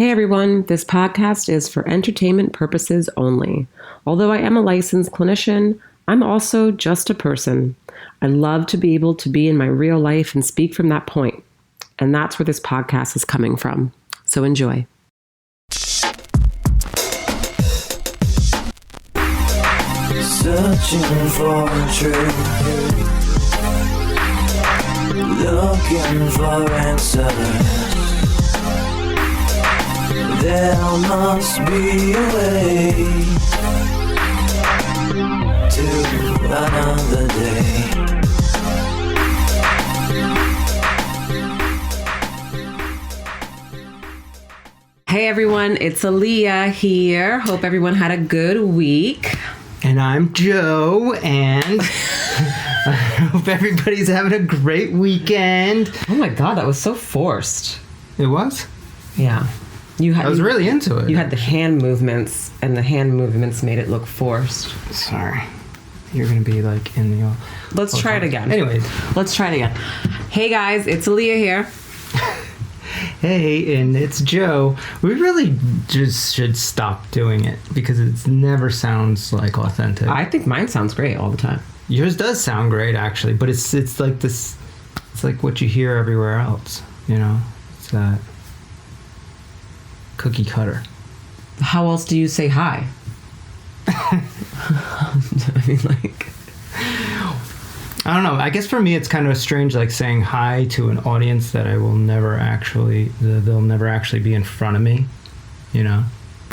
Hey everyone, this podcast is for entertainment purposes only. Although I am a licensed clinician, I'm also just a person. I love to be able to be in my real life and speak from that point. And that's where this podcast is coming from. So enjoy. Searching for truth, looking for answers. There must be a way to another day. Hey everyone, it's Alyea here. Hope everyone had a good week. And I'm Joe, and I hope everybody's having a great weekend. Oh my god, that was so forced. It was? Yeah. I was really into it. You had the hand movements, and the hand movements made it look forced. Sorry. You're going to be like in the... Let's try it again. Anyways. Let's try it again. Hey guys, it's Alyea here. Hey, and it's Joe. We really just should stop doing it because it never sounds like authentic. I think mine sounds great all the time. Yours does sound great, actually, but it's like this... It's like what you hear everywhere else, you know? It's that... cookie cutter. How else do you say hi? I mean, like... I don't know. I guess for me, it's kind of strange, like saying hi to an audience that I will never actually... They'll never actually be in front of me, you know?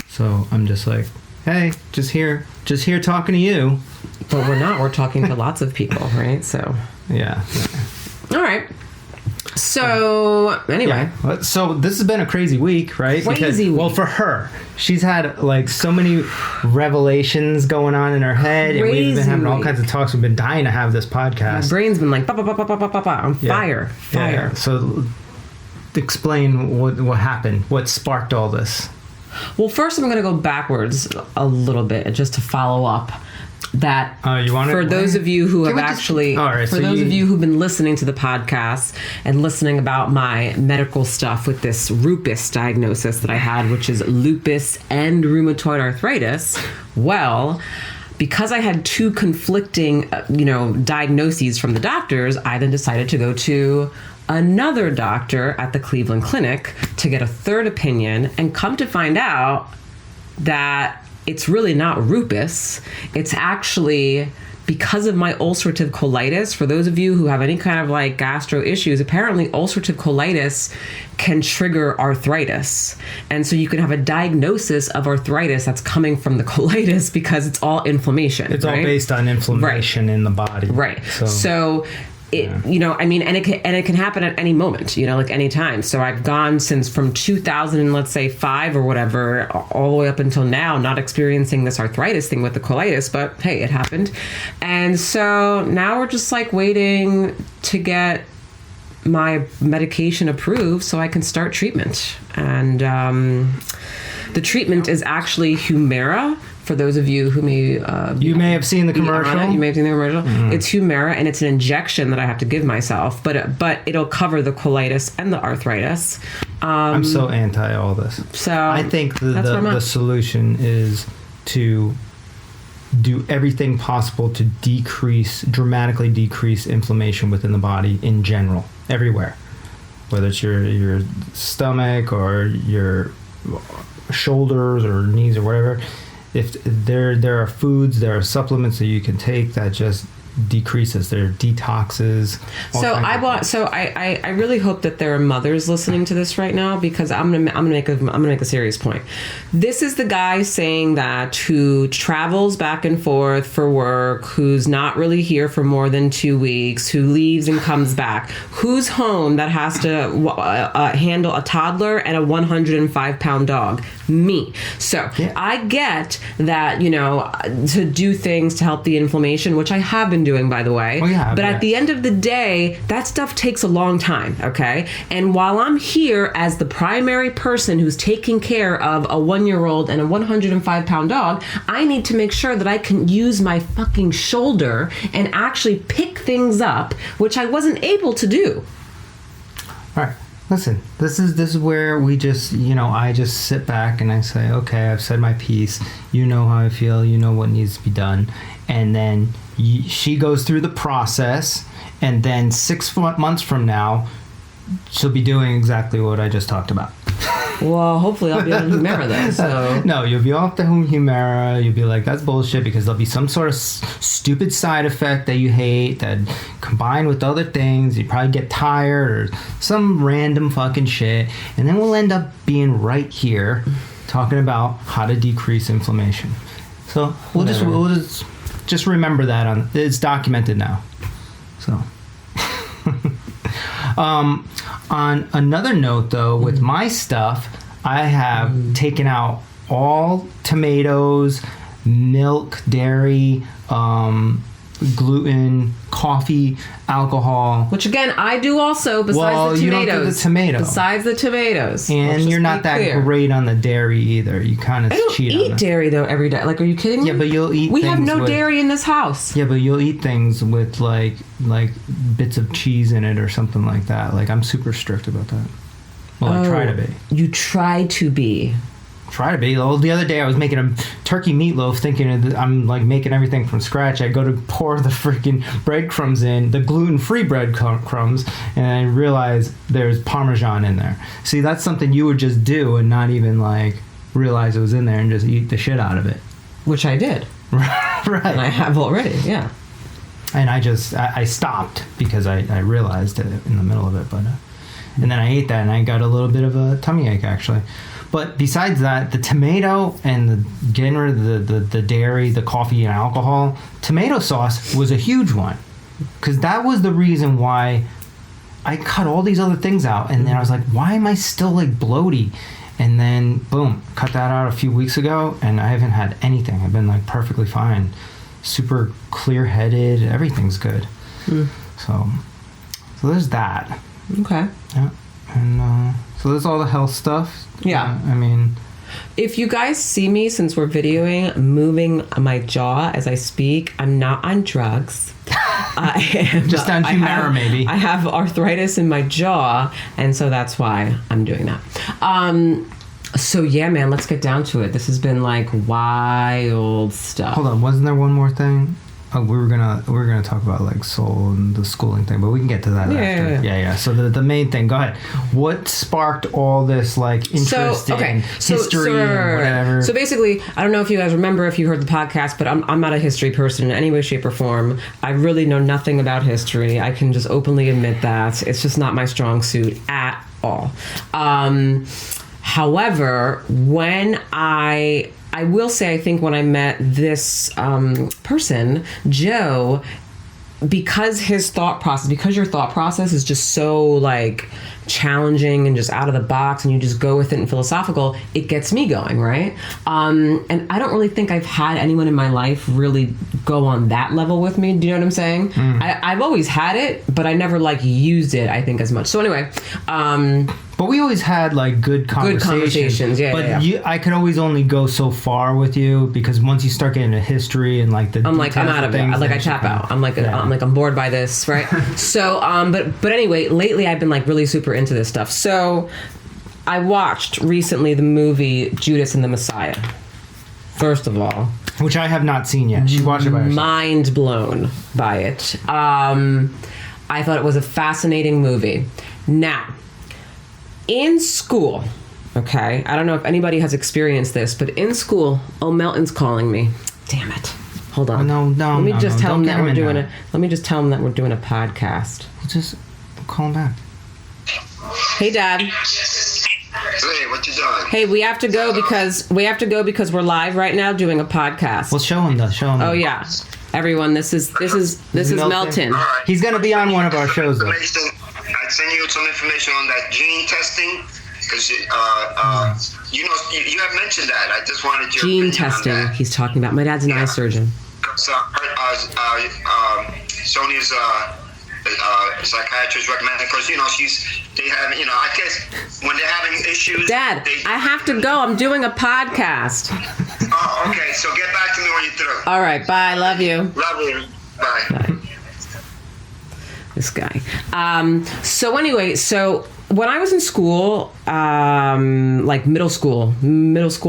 So I'm just like, hey, just here talking to you. But we're not. We're talking to lots of people, right? So... Yeah. All right. So, anyway. Yeah. So, this has been a crazy week, right? Crazy week. Well, for her. She's had, like, so many revelations going on in her head. Crazy and we've been having all week. kinds of talks. We've been dying to have this podcast. My brain's been like, on fire. Yeah. So, explain what happened. What sparked all this? Well, first I'm going to go backwards a little bit just to follow up. That for those of you who have actually, for those of you who've been listening to the podcast and listening about my medical stuff with this lupus diagnosis that I had, which is lupus and rheumatoid arthritis, well, because I had two conflicting, diagnoses from the doctors, I then decided to go to another doctor at the Cleveland Clinic to get a third opinion and come to find out that it's really not lupus. It's actually because of my ulcerative colitis. For those of you who have any kind of like gastro issues, apparently ulcerative colitis can trigger arthritis. And so you can have a diagnosis of arthritis that's coming from the colitis because it's all inflammation. It's all based on inflammation in the body. Right. So and it can happen at any moment, like any time. So I've gone from 2000 and let's say 5 or whatever, all the way up until now, not experiencing this arthritis thing with the colitis, but hey, it happened. And so now we're just like waiting to get my medication approved so I can start treatment. And the treatment is actually Humira. For those of you who may... you may have seen the commercial. You may have seen the commercial. Mm. It's Humira, and it's an injection that I have to give myself, but it'll cover the colitis and the arthritis. I'm so anti all this. So I think the solution is to do everything possible to dramatically decrease inflammation within the body in general, everywhere. Whether it's your stomach or your shoulders or knees or whatever. If there are foods, there are supplements that you can take that just decreases their detoxes. I really hope that there are mothers listening to this right now, because I'm gonna make a serious point. This is the guy saying that who travels back and forth for work, who's not really here for more than 2 weeks, who leaves and comes back, who's home that has to handle a toddler and a 105-pound dog. Me. So yeah. I get that, to do things to help the inflammation, which I have been doing, by the way. But at the end of the day, that stuff takes a long time, okay? And while I'm here as the primary person who's taking care of a 1-year-old and a 105-pound dog, I need to make sure that I can use my fucking shoulder and actually pick things up, which I wasn't able to do. All right. Listen, this is where we just, I just sit back and I say, okay, I've said my piece. You know how I feel. You know what needs to be done. And then she goes through the process. And then 6 months from now, she'll be doing exactly what I just talked about. Well, hopefully I'll be on Humira then. So no, you'll be off the Humira. You'll be like, that's bullshit, because there'll be some sort of stupid side effect that you hate that combined with other things, you probably get tired or some random fucking shit, and then we'll end up being right here talking about how to decrease inflammation. So we'll just remember that it's documented now. So. On another note, though, with my stuff, I have taken out all tomatoes, milk, dairy, gluten, coffee, alcohol. Which again, I do also. Besides the tomatoes. You don't do the tomato. Besides the tomatoes. And you're not that great on the dairy either. You kind of cheat on it. I don't eat dairy though every day. Like, are you kidding me? Yeah, but you'll eat. We have no dairy in this house. Yeah, but you'll eat things with like bits of cheese in it or something like that. Like, I'm super strict about that. Well, I try to be. You try to be. Try to be. The other day I was making a turkey meatloaf thinking I'm like making everything from scratch. I go to pour the freaking breadcrumbs in, the gluten-free breadcrumbs, and I realize there's Parmesan in there. See, that's something you would just do and not even like realize it was in there and just eat the shit out of it. Which I did. Right. And I have already, yeah. And I stopped because I realized it in the middle of it, but and then I ate that and I got a little bit of a tummy ache actually. But besides that, the tomato and getting rid of the dairy, the coffee, and alcohol, tomato sauce was a huge one. Because that was the reason why I cut all these other things out. And then I was like, why am I still like bloaty? And then, boom, cut that out a few weeks ago. And I haven't had anything. I've been like perfectly fine. Super clear-headed. Everything's good. So there's that. Okay. Yeah. And so there's all the health stuff. Yeah. I mean, if you guys see me, since we're videoing, moving my jaw as I speak, I'm not on drugs. I am just on Humira, maybe. I have arthritis in my jaw, and so that's why I'm doing that. So yeah, man, let's get down to it. This has been like wild stuff. Hold on, wasn't there one more thing? Oh, we were gonna talk about like soul and the schooling thing, but we can get to that after. Yeah. So the main thing. Go ahead. What sparked all this like interest in history and whatever? So basically, I don't know if you guys remember if you heard the podcast, but I'm not a history person in any way, shape, or form. I really know nothing about history. I can just openly admit that it's just not my strong suit at all. However, when I will say, I think when I met this person, Joe, because your thought process is just so like challenging and just out of the box and you just go with it and philosophical, it gets me going, right? And I don't really think I've had anyone in my life really go on that level with me. Do you know what I'm saying? I've always had it, but I never like used it, I think, as much. So anyway, but we always had like good conversations. Yeah. But I could always only go so far with you because once you start getting into history and like I'm out of it. I tap out. I'm bored by this, right? So, but anyway, lately I've been like really super into this stuff. So, I watched recently the movie Judas and the Messiah. First of all, which I have not seen yet. She watched it by herself. Mind blown by it. I thought it was a fascinating movie. Now, in school, okay, I don't know if anybody has experienced this, but in school, Melton's calling me. Damn it. Hold on. No. Let me just tell him that we're doing a podcast. Just call him back. Hey, Dad. Hey, what you doing? Hey, we have to go because we're live right now doing a podcast. Well, show him. Oh yeah, everyone, this is Melton. Right. He's gonna be on one of our shows. Though. I'd send you some information on that gene testing because you have mentioned that. I just wanted your gene testing. He's talking about. My dad's an eye surgeon. Sonia's psychiatrist recommended because they have I guess when they're having issues. Dad, I have to go. I'm doing a podcast. Oh, okay. So get back to me when you're through. All right. Bye. Love you. Love you. Bye. This guy. So anyway, when I was in school, like middle school,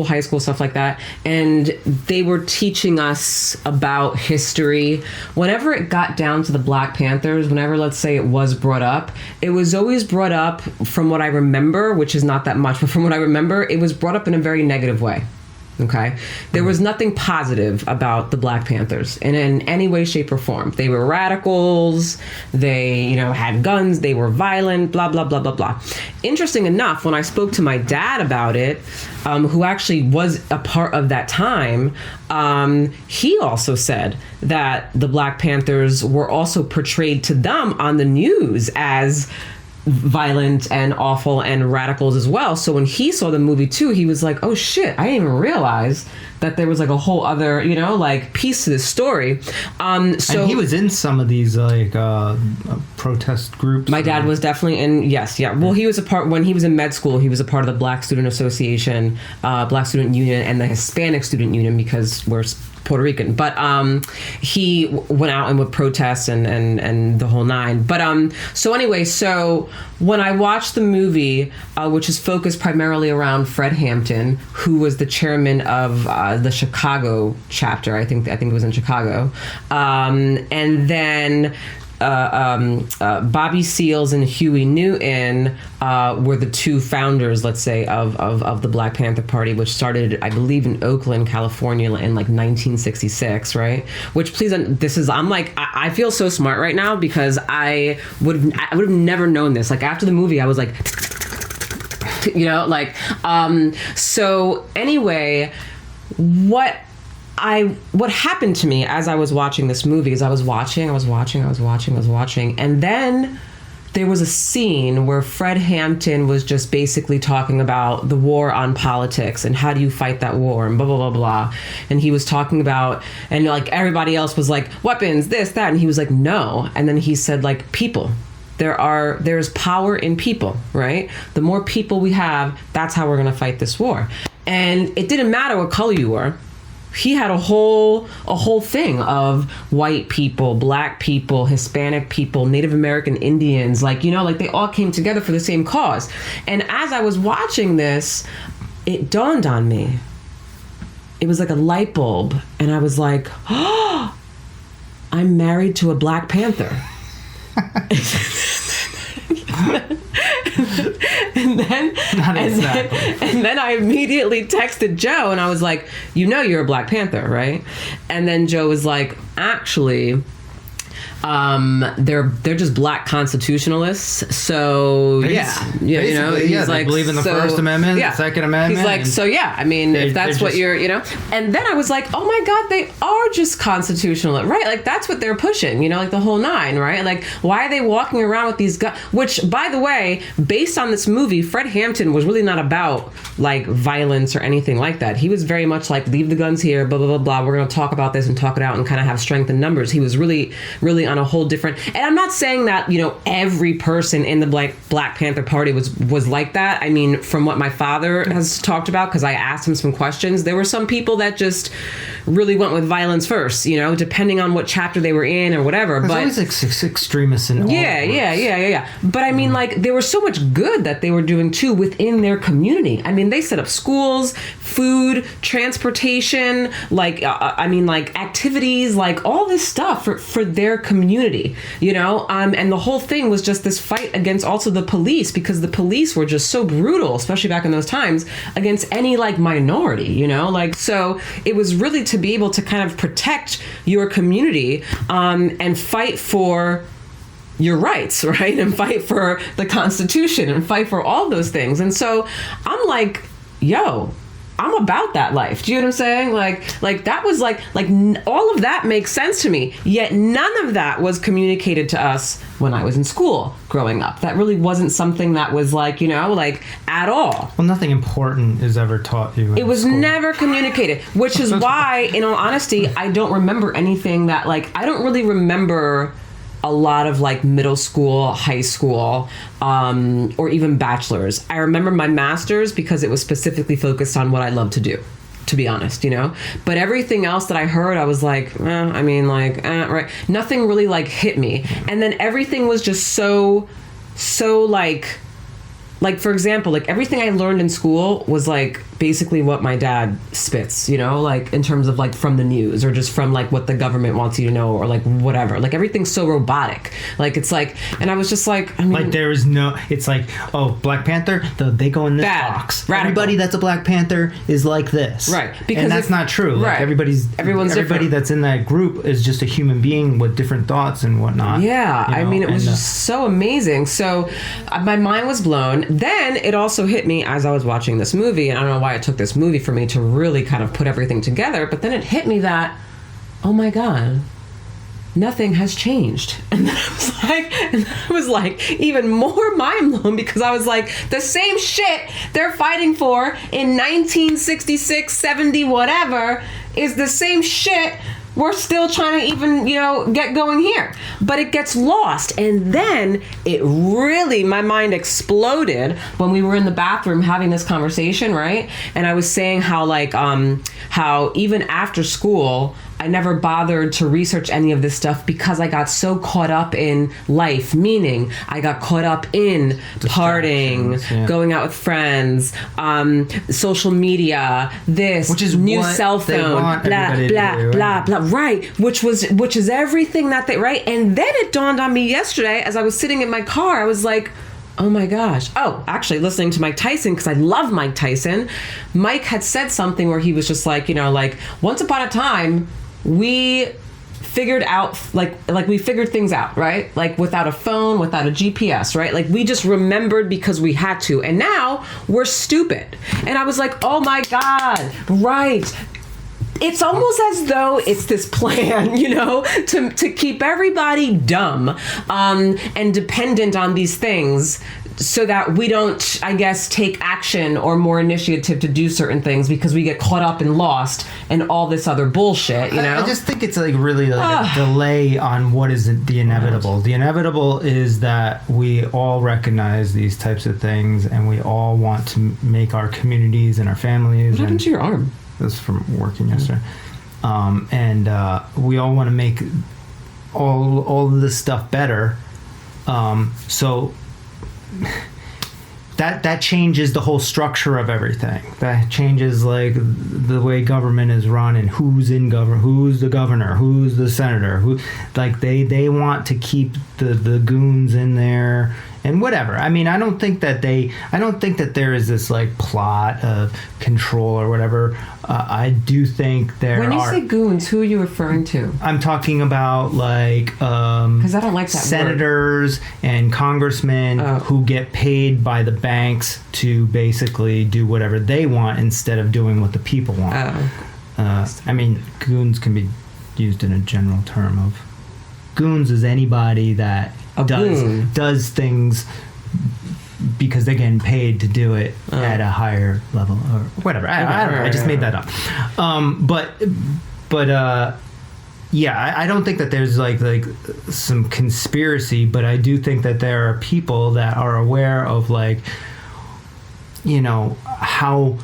high school, stuff like that, and they were teaching us about history, whenever it got down to the Black Panthers, whenever, let's say, it was brought up, it was always brought up, from what I remember, which is not that much, but from what I remember, it was brought up in a very negative way. Okay. There was nothing positive about the Black Panthers in any way, shape, or form. They were radicals. They, had guns. They were violent, blah, blah, blah, blah, blah. Interesting enough, when I spoke to my dad about it, who actually was a part of that time, he also said that the Black Panthers were also portrayed to them on the news as violent and awful and radicals as well. So when he saw the movie too, he was like, oh shit, I didn't even realize that there was like a whole other, piece to this story. So and he was in some of these protest groups. My dad was definitely in. Yes. Yeah. Well, he was when he was in med school, he was a part of the Black Student Association, Black Student Union, and the Hispanic Student Union, because we're Puerto Rican, but he went out and would protest and the whole nine. But so when I watched the movie, which is focused primarily around Fred Hampton, who was the chairman of the Chicago chapter, I think it was in Chicago, and then Bobby Seals and Huey Newton were the two founders, let's say, of the Black Panther Party, which started, I believe, in Oakland, California in like 1966, right? Which, please, I feel so smart right now, because I would have never known this. Like, after the movie, I was like, so anyway, what happened to me as I was watching this movie is I was watching, and then there was a scene where Fred Hampton was just basically talking about the war on politics and how do you fight that war and blah, blah, blah, blah. And he was talking about, and like everybody else was like, weapons, this, that. And he was like, no. And then he said, like, people. There's power in people, right? The more people we have, that's how we're going to fight this war. And it didn't matter what color you were. He had a whole thing of white people, black people, Hispanic people, Native American Indians, like they all came together for the same cause. And as I was watching this, it dawned on me. It was like a light bulb. And I was like, oh, I'm married to a Black Panther. And then I immediately texted Joe and I was like, you're a Black Panther, right? And then Joe was like, actually, they're just black constitutionalists. So he's they like, believe in the First Amendment, the Second Amendment. He's like, if that's what you're, And then I was like, oh my God, they are just constitutionalists, right? Like that's what they're pushing, like the whole nine, right? Like why are they walking around with these guns? Which, by the way, based on this movie, Fred Hampton was really not about like violence or anything like that. He was very much like, leave the guns here, blah, blah, blah, blah. We're going to talk about this and talk it out and kind of have strength in numbers. He was really, really on a whole different, and I'm not saying that every person in the Black Panther Party was like that. I mean, from what my father has talked about, because I asked him some questions, there were some people that just really went with violence first, depending on what chapter they were in or whatever. There's but always extremists in all yeah. But I mean, like there was so much good that they were doing too within their community. I mean, they set up schools, food, transportation, like activities, like all this stuff for their community, and the whole thing was just this fight against also the police, because the police were just so brutal, especially back in those times, against any like minority, so it was really to be able to kind of protect your community and fight for your rights, right? And fight for the Constitution and fight for all those things. And so I'm like, yo, I'm about that life. Do you know what I'm saying? Like that was like all of that makes sense to me. Yet none of that was communicated to us when I was in school growing up. That really wasn't something that was like at all. Well, nothing important is ever taught you. It was never communicated, which is why, in all honesty, I don't remember anything that I don't really remember a lot of middle school, high school, or even bachelor's. I remember my master's because it was specifically focused on what I love to do, to be honest, But everything else that I heard, I was like, right. Nothing really hit me. And then everything was just so like, for example, like everything I learned in school was like basically what my dad spits, like in terms of like from the news or just from like what the government wants you to know or like whatever. Like everything's so robotic. Like it's like, and I was just like, I mean, like there is no, it's like, oh, Black Panther, they go in this box. Radical. Everybody that's a Black Panther is like this. Right. Because and that's not true. Like everyone's everybody different. That's in that group is just a human being with different thoughts and whatnot. Yeah. I mean, it was just so amazing. So my mind was blown. Then it also hit me as I was watching this movie, and I don't know why it took this movie for me to really kind of put everything together, but then it hit me that, oh my God, nothing has changed. And then I was like even more mind blown, because I was like, the same shit they're fighting for in 1966, 70, whatever, is the same shit we're still trying to even, get going here. But it gets lost. And then it really, my mind exploded when we were in the bathroom having this conversation, right? And I was saying how, like, how even after school, I never bothered to research any of this stuff because I got so caught up in life, meaning I got caught up in partying, going out with friends, social media, which is new cell phone, blah, blah, right? Which is everything that right? And then it dawned on me yesterday as I was sitting in my car, I was like, oh my gosh. Oh, actually listening to Mike Tyson, because I love Mike Tyson. Mike had said something where he was just like, like once upon a time, we figured out, like we figured things out, right? Like without a phone, without a GPS, right? Like we just remembered because we had to. And now we're stupid. And I was like, oh my God, right. It's almost as though it's this plan, to keep everybody dumb and dependent on these things, so that we don't, I guess, take action or more initiative to do certain things because we get caught up and lost in all this other bullshit, I just think it's like really like a delay on what is the inevitable. Right. The inevitable is that we all recognize these types of things and we all want to make our communities and our families. What happened to your arm? This is from working yesterday. And we all want to make all of this stuff better. So that changes the whole structure of everything. That changes like the way government is run and who's in government, who's the governor, who's the senator, who like they want to keep the goons in there and whatever. I mean, I don't think that there is this like plot of control or whatever. I do think there are. When you say goons, who are you referring to? I'm talking about like because I don't like that senators word. And congressmen who get paid by the banks to basically do whatever they want instead of doing what the people want. I mean, goons can be used in a general term of goons is anybody that does things because they're getting paid to do it at a higher level or whatever. I don't know. I just made that up. But yeah, I don't think that there's like some conspiracy, but I do think that there are people that are aware of like, how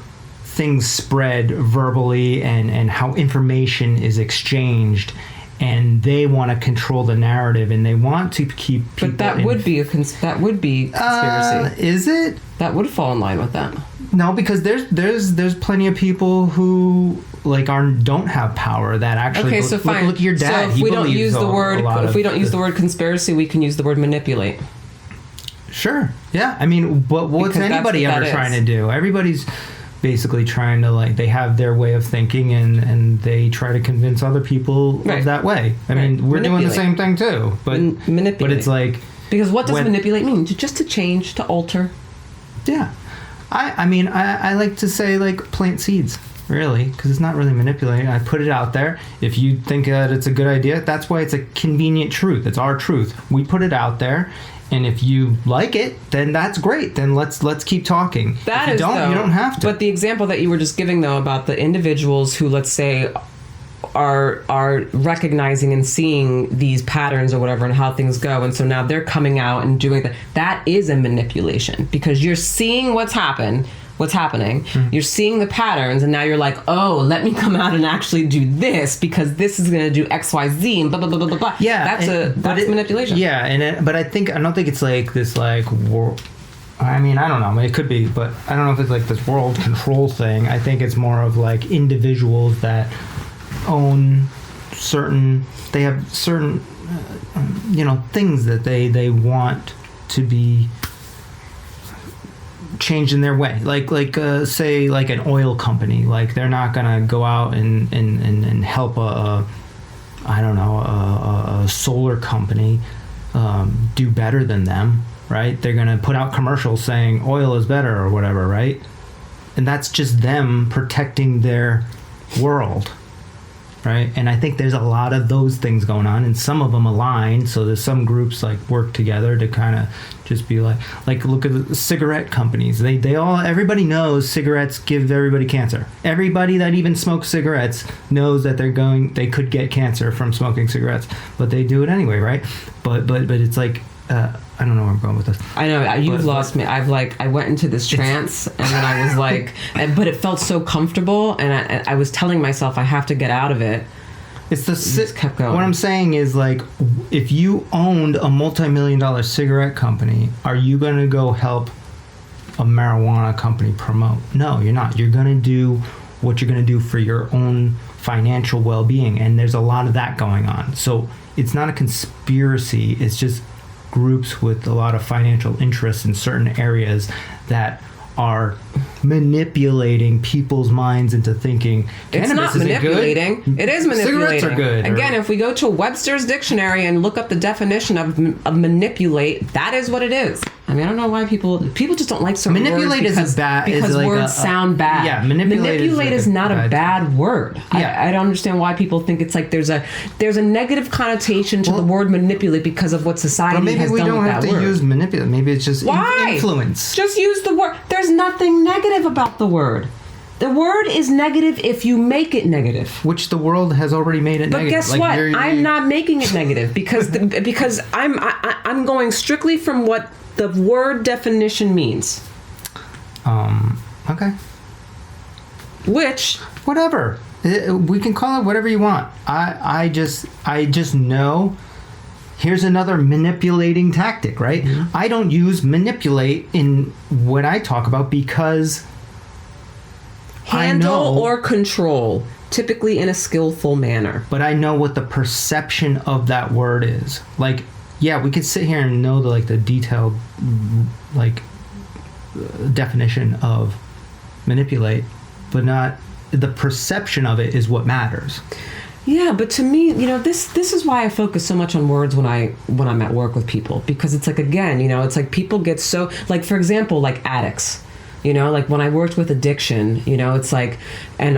things spread verbally and how information is exchanged. And they want to control the narrative, and they want to keep people. But that would be conspiracy. Is it? That would fall in line with that. No, because there's plenty of people who like don't have power that actually. Okay, so fine. Look at your dad. So if we don't use the word conspiracy, we can use the word manipulate. Sure. Yeah. I mean, what's anybody ever trying to do? Everybody's basically trying to like they have their way of thinking and they try to convince other people of that way. I mean, we're doing the same thing too, but manipulate. But it's like because what does manipulate mean? Just to change, to alter. Yeah, I mean I like to say like plant seeds really because it's not really manipulating. I put it out there. If you think that it's a good idea, that's why it's a convenient truth. It's our truth. We put it out there. And if you like it, then that's great. Then let's keep talking. If you don't have to. But the example that you were just giving, though, about the individuals who, let's say, are recognizing and seeing these patterns or whatever and how things go, and so now they're coming out and doing that. That is a manipulation because you're seeing what's happening. You're seeing the patterns, and now you're like, oh, let me come out and actually do this because this is going to do X, Y, Z, and blah blah blah blah blah. Yeah, that's manipulation. Yeah, but I don't think it's like this like I mean, I don't know. It could be, but I don't know if it's like this world control thing. I think it's more of like individuals that own they have certain, things that they want to be changed in their way. Like say like an oil company. Like they're not gonna go out and help a solar company do better than them, right? They're gonna put out commercials saying oil is better or whatever, right? And that's just them protecting their world, right? And I think there's a lot of those things going on, and some of them align. So there's some groups like work together to kind of just be like look at the cigarette companies. Everybody knows cigarettes give everybody cancer. Everybody that even smokes cigarettes knows that they could get cancer from smoking cigarettes, but they do it anyway, right? But it's like I don't know where I'm going with this. I know you've lost me. I went into this trance, and then I was like, but it felt so comfortable, and I was telling myself I have to get out of it. It's just kept going. What I'm saying is, like, if you owned a multi-million-dollar cigarette company, are you going to go help a marijuana company promote? No, you're not. You're going to do what you're going to do for your own financial well-being, and there's a lot of that going on. So it's not a conspiracy. It's just groups with a lot of financial interests in certain areas that are manipulating people's minds into thinking it's not manipulating. It is manipulating. Cigarettes are good. Again, if we go to Webster's dictionary and look up the definition of manipulate, that is what it is. I mean, I don't know why people just don't like certain manipulate words because like words sound bad. Yeah, manipulate is not a bad word. Yeah. I don't understand why people think it's like there's a negative connotation to the word manipulate because of what society has done with that word. Maybe we don't have to use manipulate. Maybe it's just influence. Just use the word. There's nothing negative about the word. The word is negative if you make it negative. Which the world has already made it negative. But guess what? I'm not making it negative because I'm going strictly from what the word definition means. Okay. Which whatever. We can call it whatever you want. I just know. Here's another manipulating tactic, right? Mm-hmm. I don't use manipulate in what I talk about because handle or control, typically in a skillful manner. But I know what the perception of that word is. Like, yeah, we could sit here and know the detailed definition of manipulate, but not the perception of it is what matters. Yeah, but to me, this is why I focus so much on words when I'm at work with people, because it's like, again, it's like people get so, like, for example, like addicts, like when I worked with addiction, it's like, and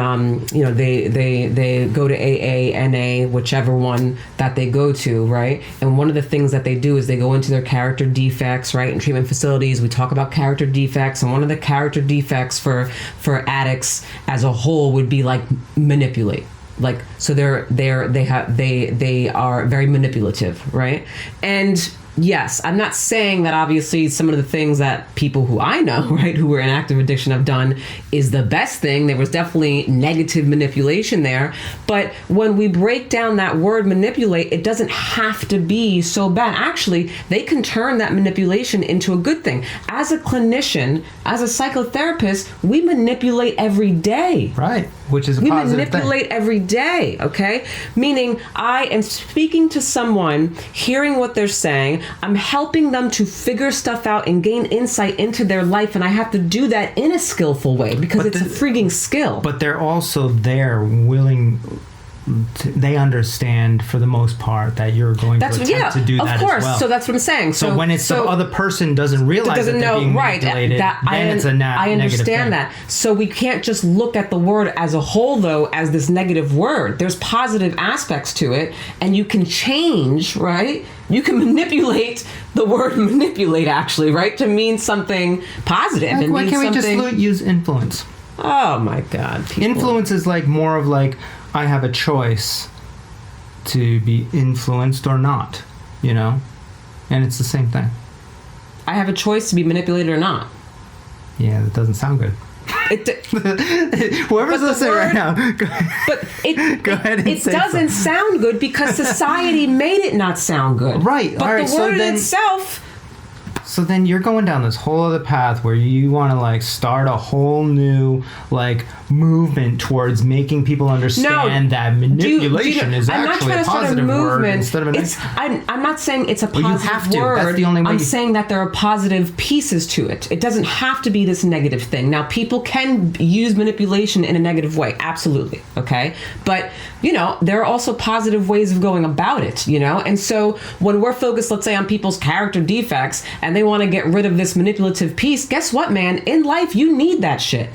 they go to AA, NA, whichever one that they go to, right? And one of the things that they do is they go into their character defects, right? In treatment facilities, we talk about character defects, and one of the character defects for addicts as a whole would be like manipulate. Like, so they are very manipulative, right? And yes, I'm not saying that obviously some of the things that people who I know, right, who were in active addiction have done is the best thing. There was definitely negative manipulation there. But when we break down that word manipulate, it doesn't have to be so bad. Actually, they can turn that manipulation into a good thing. As a clinician, as a psychotherapist, we manipulate every day. Right, which is a positive thing. We manipulate every day, okay? Meaning I am speaking to someone, hearing what they're saying, I'm helping them to figure stuff out and gain insight into their life, and I have to do that in a skillful way because it's a freaking skill. But they're also there willing they understand for the most part that you're going to attempt to do that as well. Of course. So that's what I'm saying. So when it's the other person doesn't realize that they're being manipulated, then it's a I understand that. So we can't just look at the word as a whole, though, as this negative word. There's positive aspects to it, and you can change, right? You can manipulate the word manipulate, actually, right, to mean something positive. Why can't we just use influence? Oh, my God. People. Influence is like more of like, I have a choice to be influenced or not, and it's the same thing. I have a choice to be manipulated or not. Yeah, that doesn't sound good. Whoever's listening right now, go ahead and it doesn't sound good because society made it not sound good. Right. But the word in itself So then you're going down this whole other path where you want to like start a whole new like movement towards making people understand that manipulation is actually a positive word instead of a negative. I'm not saying it's a positive you have to. word. That's the only way. I'm saying that there are positive pieces to it. It doesn't have to be this negative thing. Now, people can use manipulation in a negative way. Absolutely. Okay. But, there are also positive ways of going about it, And so when we're focused, let's say, on people's character defects and they want to get rid of this manipulative piece, guess what, man? In life, you need that shit.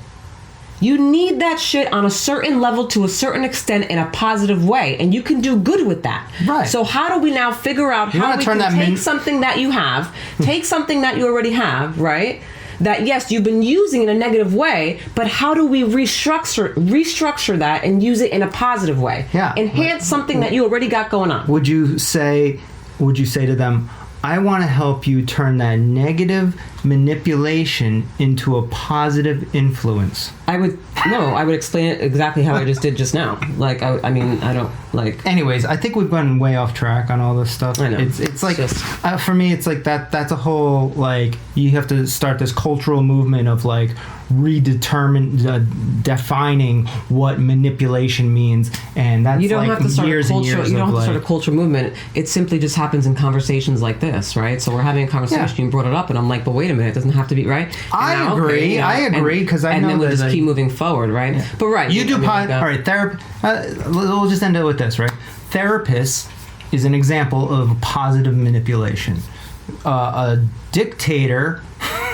You need that shit on a certain level to a certain extent in a positive way, and you can do good with that. Right. So how do we now figure out how we can take something that you have, take something that you already have, right? That, yes, you've been using in a negative way, but how do we restructure that and use it in a positive way? Yeah. Enhance something that you already got going on. Would you say to them, I want to help you turn that negative manipulation into a positive influence? I would explain it exactly how I just did just now. Like, I don't like. Anyways, I think we've gone way off track on all this stuff. I know. It's like, for me, it's like that's a whole, like, you have to start this cultural movement of like defining what manipulation means, and that's you don't like have to start years a culture, and years. You don't have to start a culture movement. It simply just happens in conversations like this, right? So we're having a conversation. You brought it up, and I'm like, but wait a minute, it doesn't have to be right. I agree because I know and then we'll that just keep moving forward, right? Yeah. But right, you do all right. We'll just end it with this, right? Therapist is an example of positive manipulation. A dictator,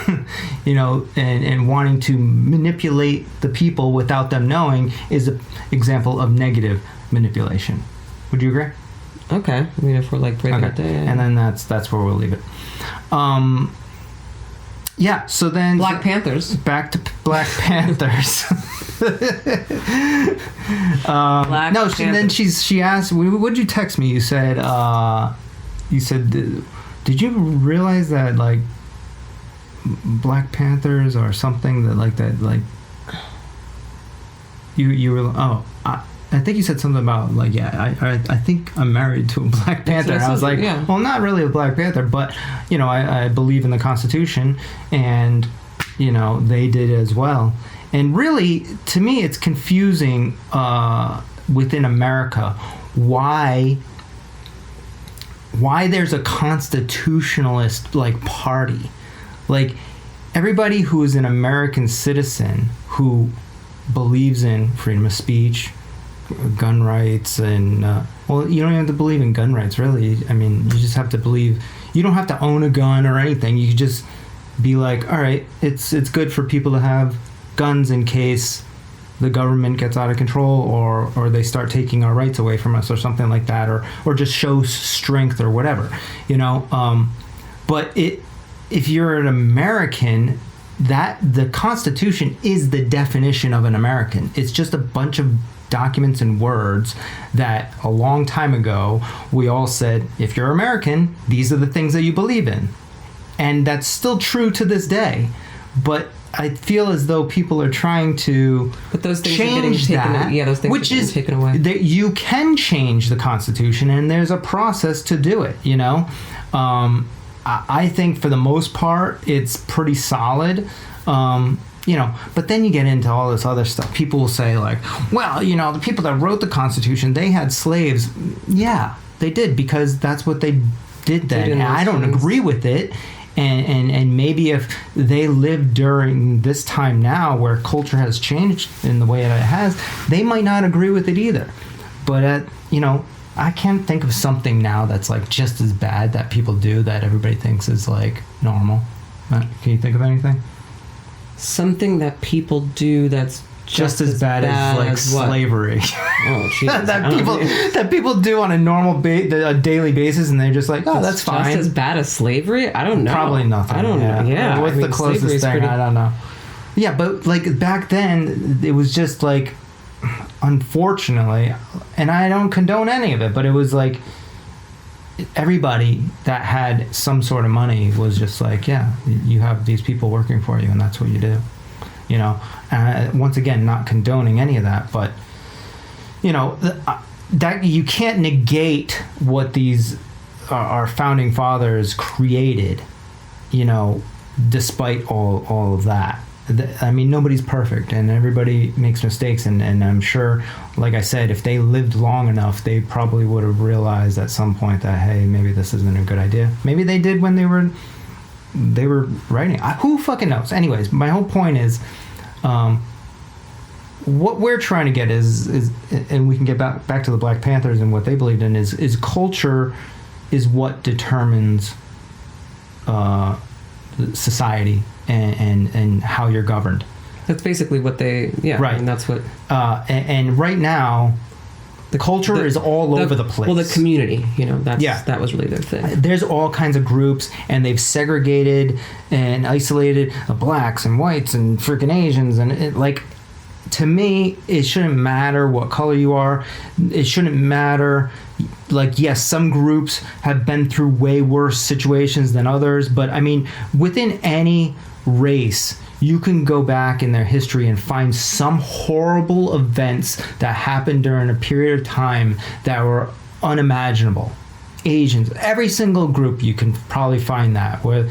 and wanting to manipulate the people without them knowing is an example of negative manipulation. Would you agree? Okay. I mean, if we're like breaking it down. And then that's where we'll leave it. Yeah, so then... Black Panthers. Back to Black Panthers. Then she asked, what did you text me? You said, did you realize that, like, Black Panthers or something you were... I think you said something about, like, I think I'm married to a Black Panther. And I was like, well, not really a Black Panther, but, I believe in the Constitution, and, they did as well. And really, to me, it's confusing within America why there's a constitutionalist, like, party. Like, everybody who is an American citizen who believes in freedom of speech, gun rights, and you don't even have to believe in gun rights, really. I mean, you just have to believe. You don't have to own a gun or anything. You can just be like, all right, it's good for people to have guns in case the government gets out of control or they start taking our rights away from us or something like that, or just shows strength or whatever, But if you're an American, that the Constitution is the definition of an American. It's just a bunch of documents and words that a long time ago we all said, if you're American, these are the things that you believe in. And that's still true to this day. But I feel as though people are trying to change that, which is taken away. That you can change the Constitution, and there's a process to do it, I think for the most part it's pretty solid. But then you get into all this other stuff. People will say, like, well, the people that wrote the Constitution, they had slaves. Yeah, they did, because that's what they did then. And I don't agree with it. And maybe if they lived during this time now where culture has changed in the way that it has, they might not agree with it either. But, I can't think of something now that's, like, just as bad that people do that everybody thinks is, like, normal. Can you think of anything? Something that people do that's just as bad as like slavery. Oh, Jesus. that people do on a normal a daily basis, and they're just like, oh, that's fine. Just as bad as slavery? I don't know. Probably nothing. I don't know. Yeah. What's the closest thing? I don't know. Yeah, but like back then, it was just like, unfortunately, and I don't condone any of it, but it was like everybody that had some sort of money was just like, yeah, you have these people working for you, and that's what you do. Once again, not condoning any of that, but that you can't negate what these our founding fathers created. despite all of that. I mean, nobody's perfect, and everybody makes mistakes, and I'm sure, like I said, if they lived long enough, they probably would have realized at some point that, hey, maybe this isn't a good idea. Maybe they did when they were writing. Who fucking knows? Anyways, my whole point is, what we're trying to get is, and we can get back to the Black Panthers and what they believed in, is culture is what determines society and how you're governed. That's basically what they, right. And that's what. And right now, the culture is all over the place. Well, the community, that was really their thing. There's all kinds of groups, and they've segregated and isolated blacks and whites and freaking Asians, and to me, it shouldn't matter what color you are. It shouldn't matter. Yes, some groups have been through way worse situations than others, but I mean, within any race, you can go back in their history and find some horrible events that happened during a period of time that were unimaginable. Asians, every single group, you can probably find that, where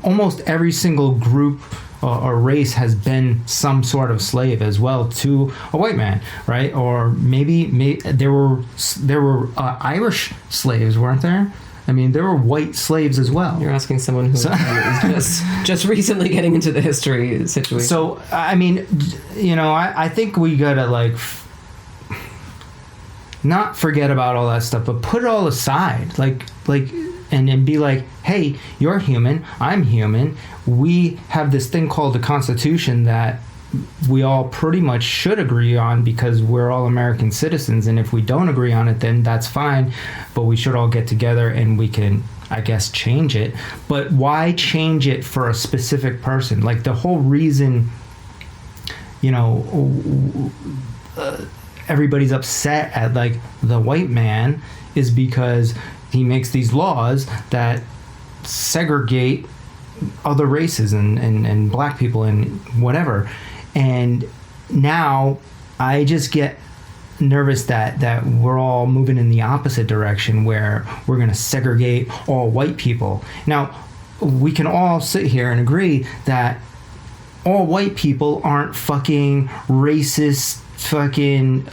almost every single group or race has been some sort of slave as well to a white man, right? Or maybe there were Irish slaves, weren't there? I mean, there were white slaves as well. You're asking someone who is just recently getting into the history situation. So, I mean, I think we gotta not forget about all that stuff, but put it all aside, and be like, hey, you're human, I'm human. We have this thing called the Constitution that we all pretty much should agree on because we're all American citizens, and if we don't agree on it, then that's fine, but we should all get together and we can, I guess, change it. But why change it for a specific person? The whole reason, everybody's upset at the white man is because he makes these laws that segregate other races and black people and whatever. And now I just get nervous that we're all moving in the opposite direction, where we're going to segregate all white people. Now, we can all sit here and agree that all white people aren't fucking racist fucking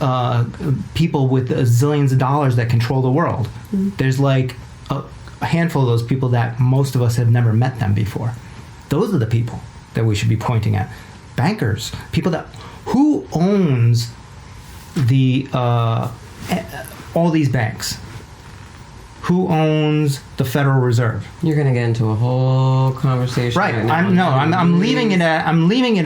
people with zillions of dollars that control the world. Mm-hmm. There's a handful of those people that most of us have never met them before. Those are the people that we should be pointing at. Bankers, people who owns the all these banks? Who owns the Federal Reserve? You're going to get into a whole conversation. Right. I'm leaving it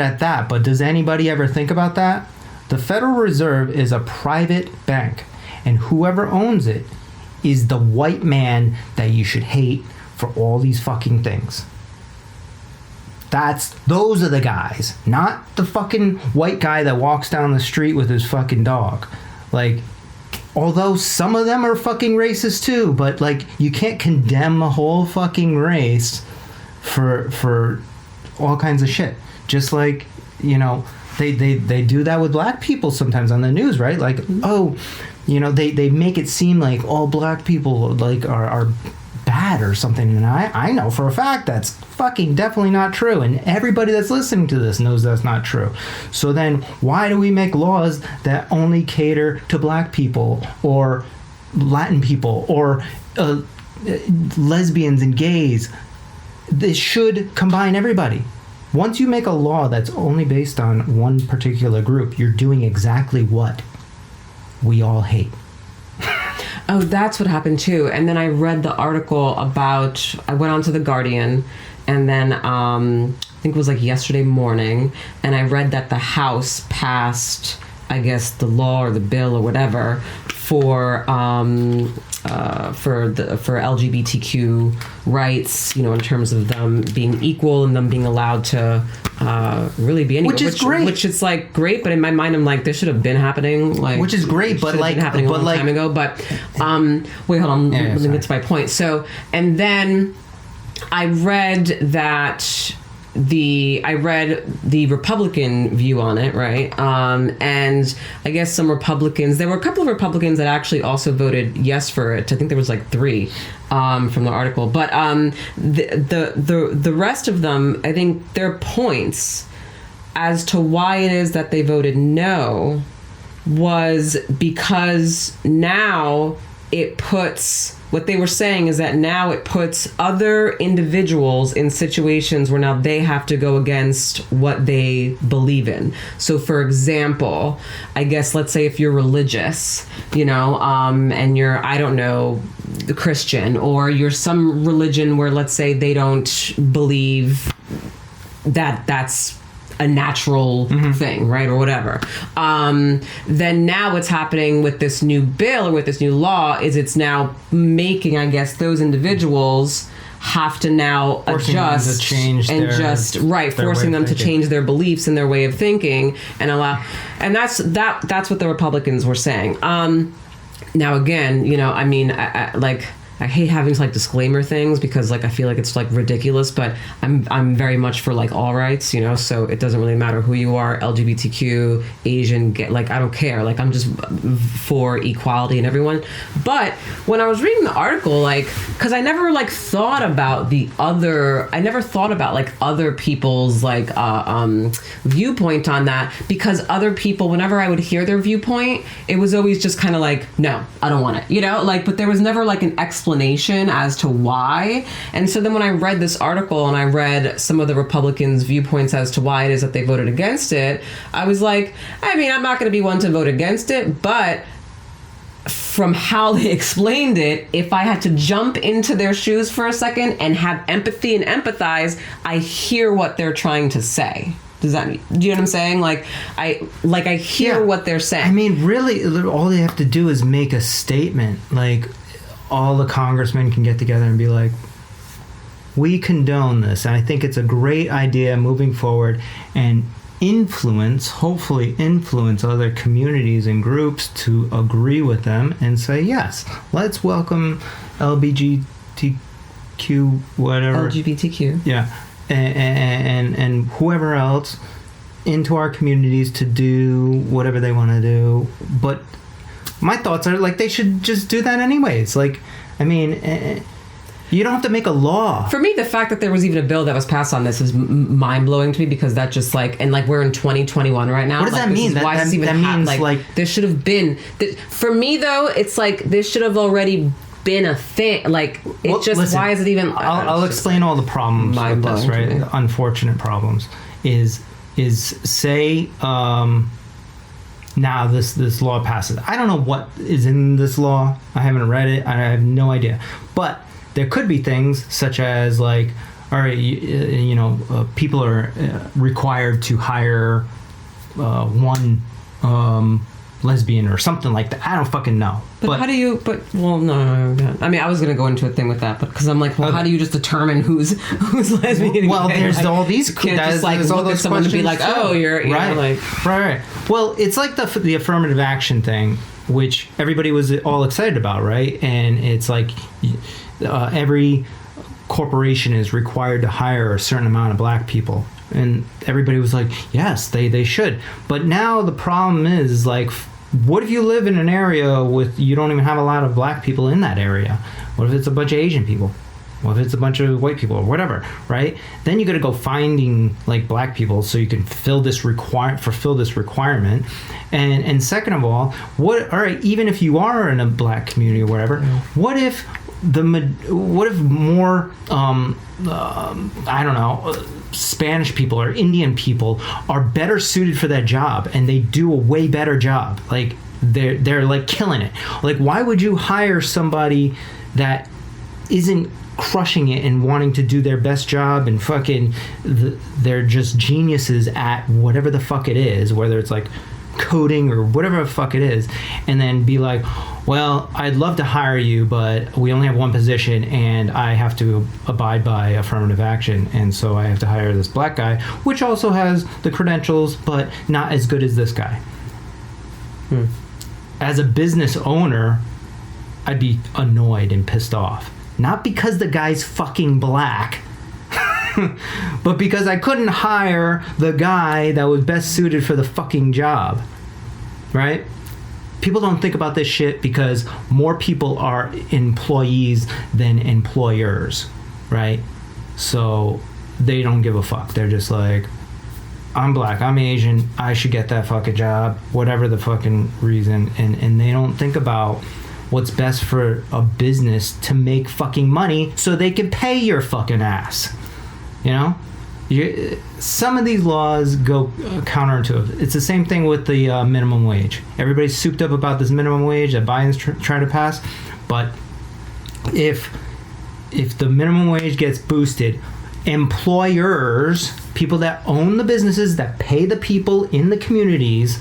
at that. But does anybody ever think about that? The Federal Reserve is a private bank, and whoever owns it is the white man that you should hate for all these fucking things. Those are the guys, not the fucking white guy that walks down the street with his fucking dog. Although some of them are fucking racist too, but you can't condemn a whole fucking race for all kinds of shit. Just they do that with black people sometimes on the news, right? They make it seem like all black people are bad or something, and I know for a fact that's fucking definitely not true, and everybody that's listening to this knows that's not true. So then why do we make laws that only cater to black people or Latin people or lesbians and gays? This should combine everybody. Once you make a law that's only based on one particular group, you're doing exactly what we all hate. Oh, that's what happened too. And then I read the article I went on to The Guardian, and then I think it was yesterday morning, and I read that the House passed, I guess, the law or the bill or whatever for LGBTQ rights, in terms of them being equal and them being allowed to really be anywhere. Which is great. Which is great, but in my mind I'm this should have been happening. Which is great, but been happening a long time ago. But wait, hold on. Let me get to my point. So, and then I read that I read the Republican view on it, right? And I guess there were a couple of Republicans that actually also voted yes for it. I think there was like 3 from the article. But the rest of them, I think their points as to why it is that they voted no was because now it puts... What they were saying is that now it puts other individuals in situations where now they have to go against what they believe in. So, for example, I guess let's say if you're religious, and you're, I don't know, Christian, or you're some religion where let's say they don't believe that that's a natural thing, right, or whatever. Then now what's happening with this new bill or with this new law is it's now making, I guess, those individuals have to now adjust forcing them to change their beliefs and their way of thinking and allow. And that's what the Republicans were saying. Now again, I hate having to disclaimer things because I feel like it's ridiculous, but I'm very much for all rights, so it doesn't really matter who you are, LGBTQ, Asian, gay, I don't care. I'm just for equality and everyone. But when I was reading the article, because I never thought about other people's viewpoint on that, because other people, whenever I would hear their viewpoint, it was always just kind of no, I don't want it, but there was never an explanation as to why. And so then when I read this article and I read some of the Republicans' viewpoints as to why it is that they voted against it, I was I'm not going to be one to vote against it, but from how they explained it, if I had to jump into their shoes for a second and have empathy and empathize, I hear what they're trying to say. Do you know what I'm saying? I hear what they're saying. Really, all they have to do is make a statement. All the congressmen can get together and be we condone this. And I think it's a great idea moving forward and hopefully influence other communities and groups to agree with them and say, yes, let's welcome LGBTQ, whatever. LGBTQ. Yeah. And whoever else into our communities to do whatever they want to do. But my thoughts are they should just do that anyways. You don't have to make a law. For me, the fact that there was even a bill that was passed on this is mind-blowing to me, because that just and we're in 2021 right now. What does that mean? Why this even happened? There should have been. For me though, it's this should have already been a thing. Listen, why is it even? I'll explain all the problems with this, right? Unfortunate problems is say. Now this law passes. I don't know what is in this law. I haven't read it. I have no idea. But there could be things such as all right, people are required to hire one lesbian or something like that. I don't fucking know. But how do you? No. I was gonna go into a thing with that, but because I'm how do you just determine who's lesbian? Well, there's all these. You can't just look at someone and be oh, you're right. Right. Well, it's the affirmative action thing, which everybody was all excited about, right? And it's every corporation is required to hire a certain amount of black people. And everybody was yes, they should. But now the problem is what if you live in an area you don't even have a lot of black people in that area? What if it's a bunch of Asian people? What if it's a bunch of white people or whatever, right? Then you got to go finding black people so you can fulfill this requirement. And second of all, all right, even if you are in a black community or whatever, what if more I don't know, Spanish people or Indian people are better suited for that job and they do a way better job? They're killing it. Why would you hire somebody that isn't crushing it and wanting to do their best job and they're just geniuses at whatever the fuck it is, whether it's coding or whatever the fuck it is, and then be well, I'd love to hire you, but we only have one position and I have to abide by affirmative action, and so I have to hire this black guy, which also has the credentials, but not as good as this guy. As a business owner, I'd be annoyed and pissed off. Not because the guy's fucking black, but because I couldn't hire the guy that was best suited for the fucking job, right? People don't think about this shit because more people are employees than employers, right? So they don't give a fuck. They're just like, I'm black, I'm Asian, I should get that fucking job, whatever the fucking reason. And they don't think about what's best for a business to make fucking money so they can pay your fucking ass. You know? Some of these laws go counterintuitive. It's the same thing with the minimum wage. Everybody's souped up about this minimum wage that Biden's trying to pass. But if the minimum wage gets boosted, employers, people that own the businesses that pay the people in the communities,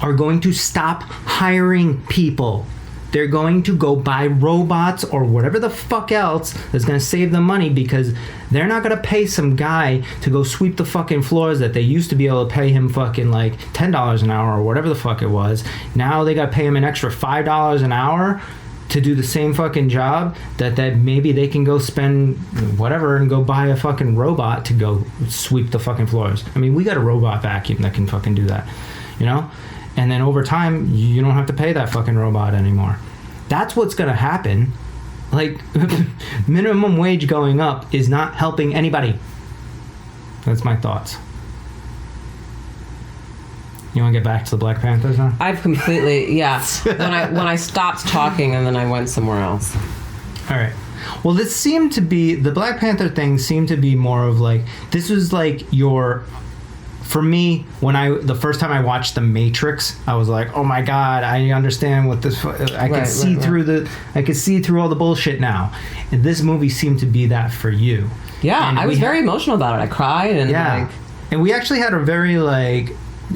are going to stop hiring people. They're going to go buy robots or whatever the fuck else that's going to save them money, because they're not going to pay some guy to go sweep the fucking floors that they used to be able to pay him fucking like $10 an hour or whatever the fuck it was. Now they got to pay him an extra $5 an hour to do the same fucking job that maybe they can go spend whatever and go buy a fucking robot to go sweep the fucking floors. I mean, we got a robot vacuum that can fucking do that, you know? And then over time, you don't have to pay that fucking robot anymore. That's what's going to happen. Like, minimum wage going up is not helping anybody. That's my thoughts. You want to get back to the Black Panthers now? I've completely, yeah. When I stopped talking and then I went somewhere else. All right. Well, this seemed to be, the Black Panther thing seemed to be more of like, this was like your... For me, the first time I watched The Matrix, I was like, "Oh my God, I understand what this." I could see through all the bullshit now, and this movie seemed to be that for you. Yeah, and I was very emotional about it. I cried and and we actually had a very like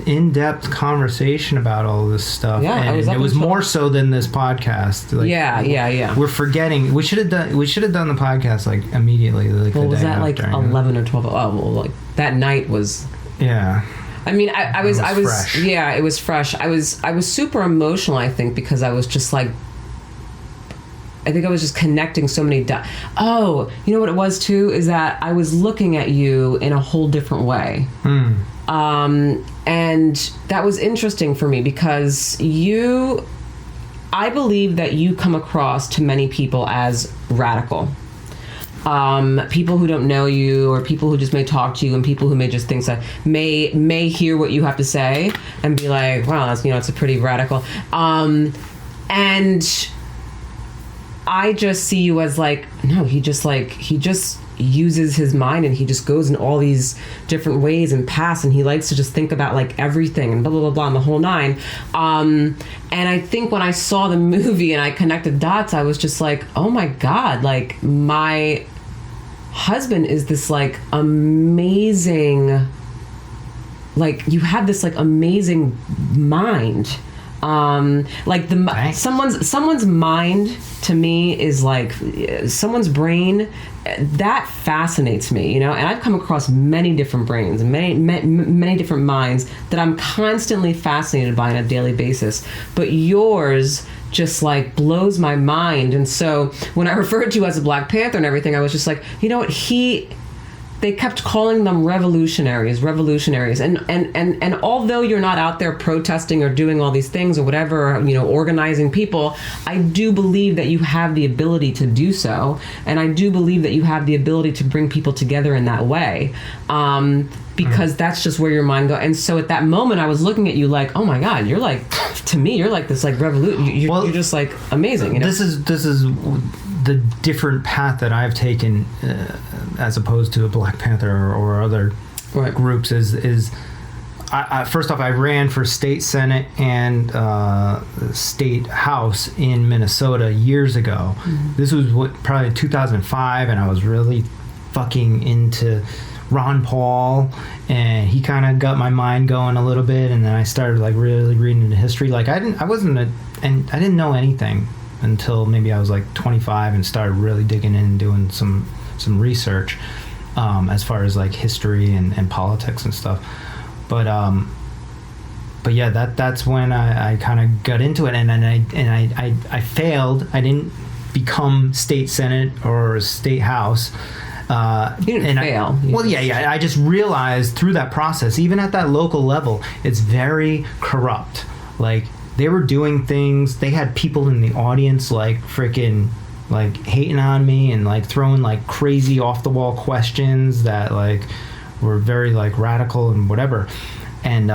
in-depth conversation about all this stuff. Yeah, and it was more so than this podcast. Like, yeah. We're forgetting. We should have done the podcast like immediately. Like, well, was that like 11 or 12? Oh, well, like that night was. Yeah. I mean, I was fresh. Yeah, it was fresh. I was super emotional, I think, because I was just like, I think I was just connecting so many dots. Oh, you know what it was too, is that I was looking at you in a whole different way. And that was interesting for me because I believe that you come across to many people as radical. People who don't know you, or people who just may talk to you, and people who may just think that may hear what you have to say and be like, wow, that's, it's a pretty radical. And I just see you as like, no, he just uses his mind and he just goes in all these different ways and paths, and he likes to just think about like everything and blah blah blah blah and the whole nine. And I think when I saw the movie and I connected dots, I was just like, oh my God, like my husband is this like amazing, like you have this like amazing mind. Like someone's mind to me is like someone's brain that fascinates me, and I've come across many different brains, many different minds that I'm constantly fascinated by on a daily basis, but yours just like blows my mind. And so when I referred to you as a Black Panther and everything, I was just like, you know what, they kept calling them revolutionaries. And although you're not out there protesting or doing all these things or whatever, organizing people, I do believe that you have the ability to do so. And I do believe that you have the ability to bring people together in that way. Because that's just where your mind goes. And so at that moment, I was looking at you like, oh my God, you're like, to me, you're like this like revolution. You're just like amazing. This is the different path that I've taken as opposed to a Black Panther or other groups is I first off, I ran for state senate and state house in Minnesota years ago. Mm-hmm. This was probably 2005, and I was really fucking into Ron Paul, and he kind of got my mind going a little bit, and then I started like really reading into history. Like I didn't know anything until maybe I was like 25 and started really digging in and doing some research as far as like history and politics and stuff. But yeah, that's when I kind of got into it, and I failed. I didn't become state senate or state house. You didn't fail. I just realized through that process, even at that local level, it's very corrupt. Like, they were doing things, they had people in the audience like freaking like hating on me and like throwing like crazy off the wall questions that like were very like radical and whatever. And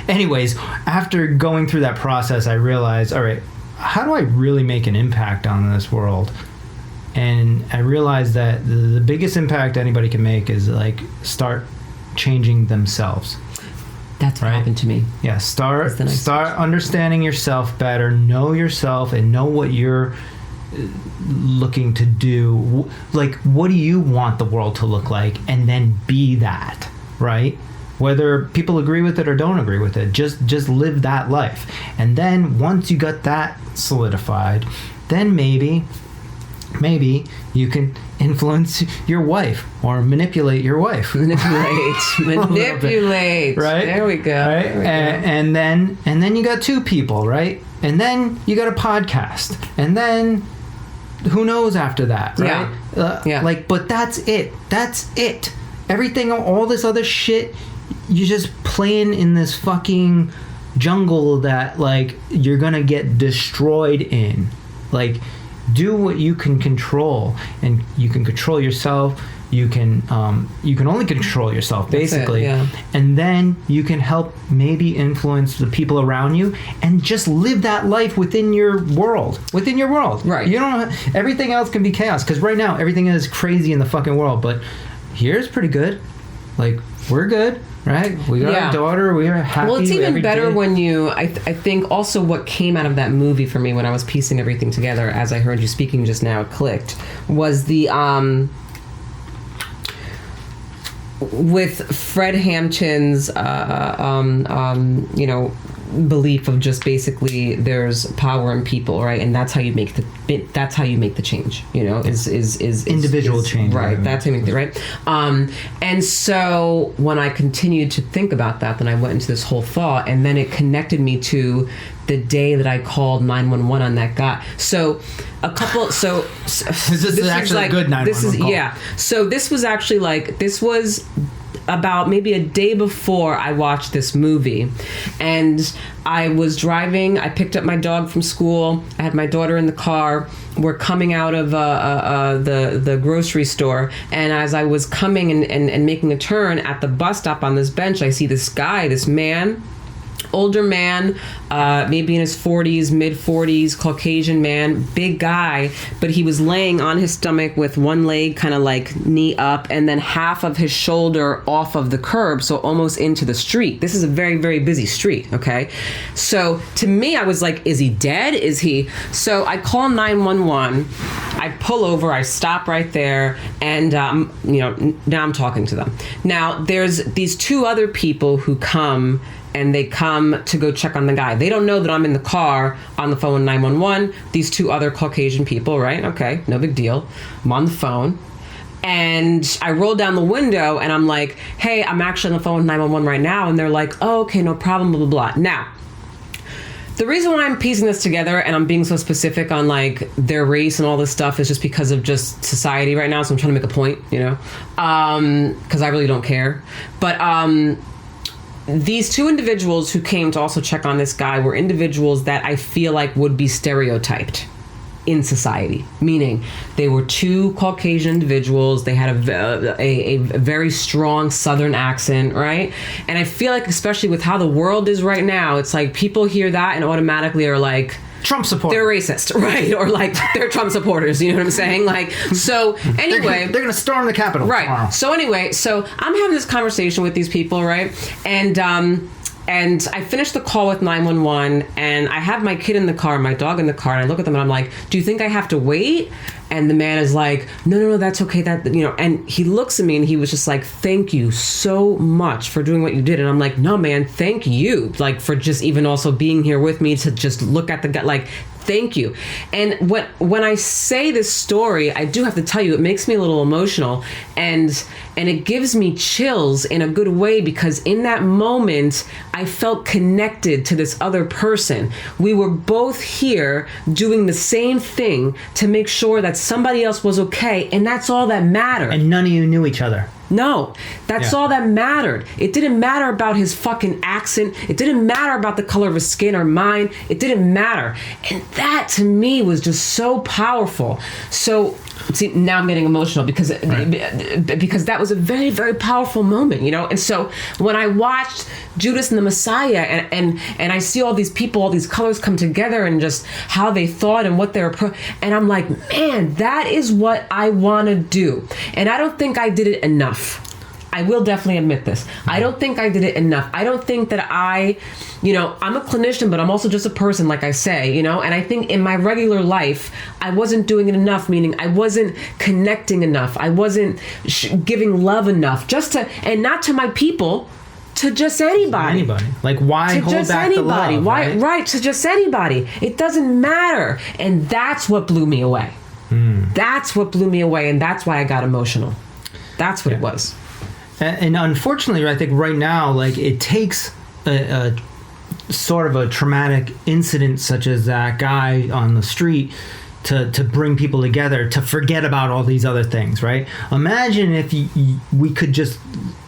anyways, after going through that process, I realized, all right, how do I really make an impact on this world? And I realized that the biggest impact anybody can make is like start changing themselves. That's what happened to me. Yeah, start understanding yourself better, know yourself, and know what you're looking to do. Like, what do you want the world to look like? And then be that, right? Whether people agree with it or don't agree with it, just live that life. And then once you got that solidified, then maybe you can influence your wife or manipulate your wife. Manipulate. Right? There we go. Right? There we go. And then you got 2 people, right? And then you got a podcast. And then who knows after that, right? Yeah. Like, but that's it. That's it. Everything, all this other shit, you're just playing in this fucking jungle that like you're gonna get destroyed in. Like, do what you can control, and you can control yourself. You can only control yourself, basically. And then you can help maybe influence the people around you, and just live that life within your world. Right. You don't. Everything else can be chaos, because right now everything is crazy in the fucking world. But here's pretty good. Like, we're good. Right? We got our daughter. We are happy. Well, it's even better when you... I think also what came out of that movie for me when I was piecing everything together, as I heard you speaking just now, it clicked, was the... with Fred Hampton's, belief of just basically there's power in people, right? And that's how you make the change, is individual change, right? That's how you make it, right? And so when I continued to think about that, then I went into this whole thought, and then it connected me to the day that I called 911 on that guy. So a couple. So this is actually a good 911 call. Yeah. So this was about maybe a day before I watched this movie, and I was driving. I picked up my dog from school. I had my daughter in the car. We're coming out of the grocery store, and as I was coming and making a turn at the bus stop on this bench, I see this guy, this man, older man, maybe in his 40s, mid 40s, Caucasian man, big guy, but he was laying on his stomach with one leg kind of like knee up, and then half of his shoulder off of the curb, so almost into the street. This is a very, very busy street, okay? So to me, I was like, is he dead? Is he? So I call 911, I pull over, I stop right there, and now I'm talking to them. Now there's these 2 other people who come, and they come to go check on the guy. They don't know that I'm in the car on the phone with 911. These 2 other Caucasian people, right? Okay, no big deal. I'm on the phone. And I roll down the window, and I'm like, hey, I'm actually on the phone with 911 right now. And they're like, oh, okay, no problem, blah, blah, blah. Now, the reason why I'm piecing this together and I'm being so specific on like their race and all this stuff is just because of just society right now. So I'm trying to make a point, because I really don't care. But these 2 individuals who came to also check on this guy were individuals that I feel like would be stereotyped in society, meaning they were 2 Caucasian individuals. They had a very strong Southern accent, right? And I feel like, especially with how the world is right now, it's like people hear that and automatically are like, Trump supporters. They're racist, right? Or like they're Trump supporters. You know what I'm saying? Like, so anyway, they're gonna storm the Capitol, right? Tomorrow. So anyway, so I'm having this conversation with these people, right? And I finished the call with 911, and I have my kid in the car, my dog in the car, and I look at them and I'm like, do you think I have to wait? And the man is like, no, that's okay. And he looks at me and he was just like, thank you so much for doing what you did. And I'm like, no, man, thank you. Like, for just even also being here with me to just look at the guy, like, thank you. And when I say this story, I do have to tell you, it makes me a little emotional, and it gives me chills in a good way, because in that moment, I felt connected to this other person. We were both here doing the same thing to make sure that somebody else was okay, and that's all that mattered. And none of you knew each other. No, that's all that mattered. It didn't matter about his fucking accent. It didn't matter about the color of his skin or mine. It didn't matter. And that to me was just so powerful. So, see, now I'm getting emotional because that was a very, very powerful moment, you know? And so when I watched Judas and the Messiah and I see all these people, all these colors come together and just how they thought and what they're, and I'm like, man, that is what I want to do. And I don't think I did it enough. I will definitely admit this. I don't think I did it enough. I don't think that I'm a clinician, but I'm also just a person, like I say, you know, and I think in my regular life, I wasn't doing it enough, meaning I wasn't connecting enough. I wasn't giving love enough, and not to my people, to just anybody. Like, why hold back the love? Right, to just anybody. It doesn't matter. And that's what blew me away. That's what blew me away, and that's why I got emotional. That's what it was. And unfortunately, I think right now, like, it takes a sort of a traumatic incident such as that guy on the street to bring people together, to forget about all these other things, right? Imagine if we could just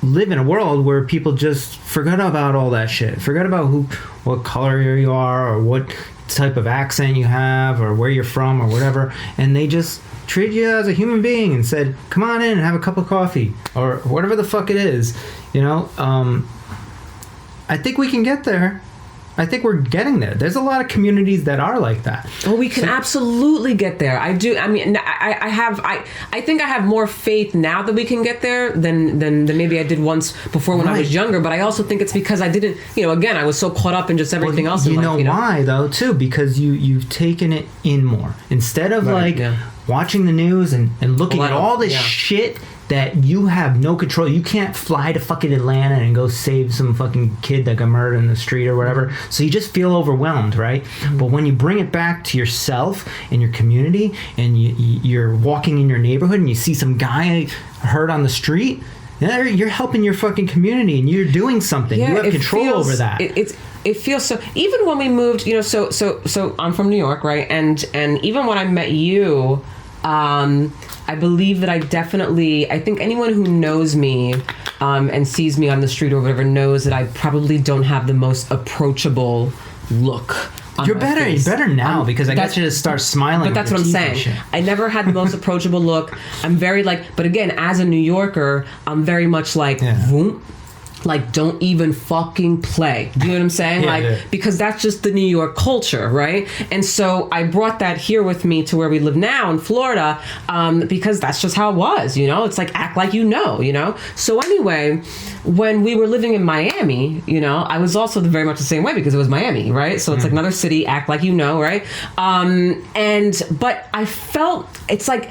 live in a world where people just forgot about all that shit. Forget about what color you are, or what type of accent you have, or where you're from, or whatever, and they just treat you as a human being and said, come on in and have a cup of coffee, or whatever the fuck it is, you know? I think we can get there. I think we're getting there. There's a lot of communities that are like that. Well, we can absolutely get there. I do. I mean, I think I have more faith now that we can get there than maybe I did once before when I was younger. But I also think it's because I didn't, again, I was so caught up in just everything else in life. Why though, too? Because you've taken it in more. Instead of watching the news and looking at all this shit that you have no control. You can't fly to fucking Atlanta and go save some fucking kid that got murdered in the street or whatever. So you just feel overwhelmed, right? Mm-hmm. But when you bring it back to yourself and your community, and you're walking in your neighborhood and you see some guy hurt on the street, you're helping your fucking community and you're doing something. You have control over that. It feels so. Even when we moved, so I'm from New York, right? And even when I met you, I believe that I think anyone who knows me and sees me on the street or whatever knows that I probably don't have the most approachable look. You're better now because I got you to start smiling. But that's what I'm saying. I never had the most approachable look. I'm very but again, as a New Yorker, I'm very much vroom. Like, don't even fucking play. Do you know what I'm saying? Because that's just the New York culture, right? And so I brought that here with me to where we live now in Florida, because that's just how it was, It's like, act like you know? So anyway, when we were living in Miami, I was also very much the same way because it was Miami, right? So it's like another city, act like you know, right? But I felt, it's like,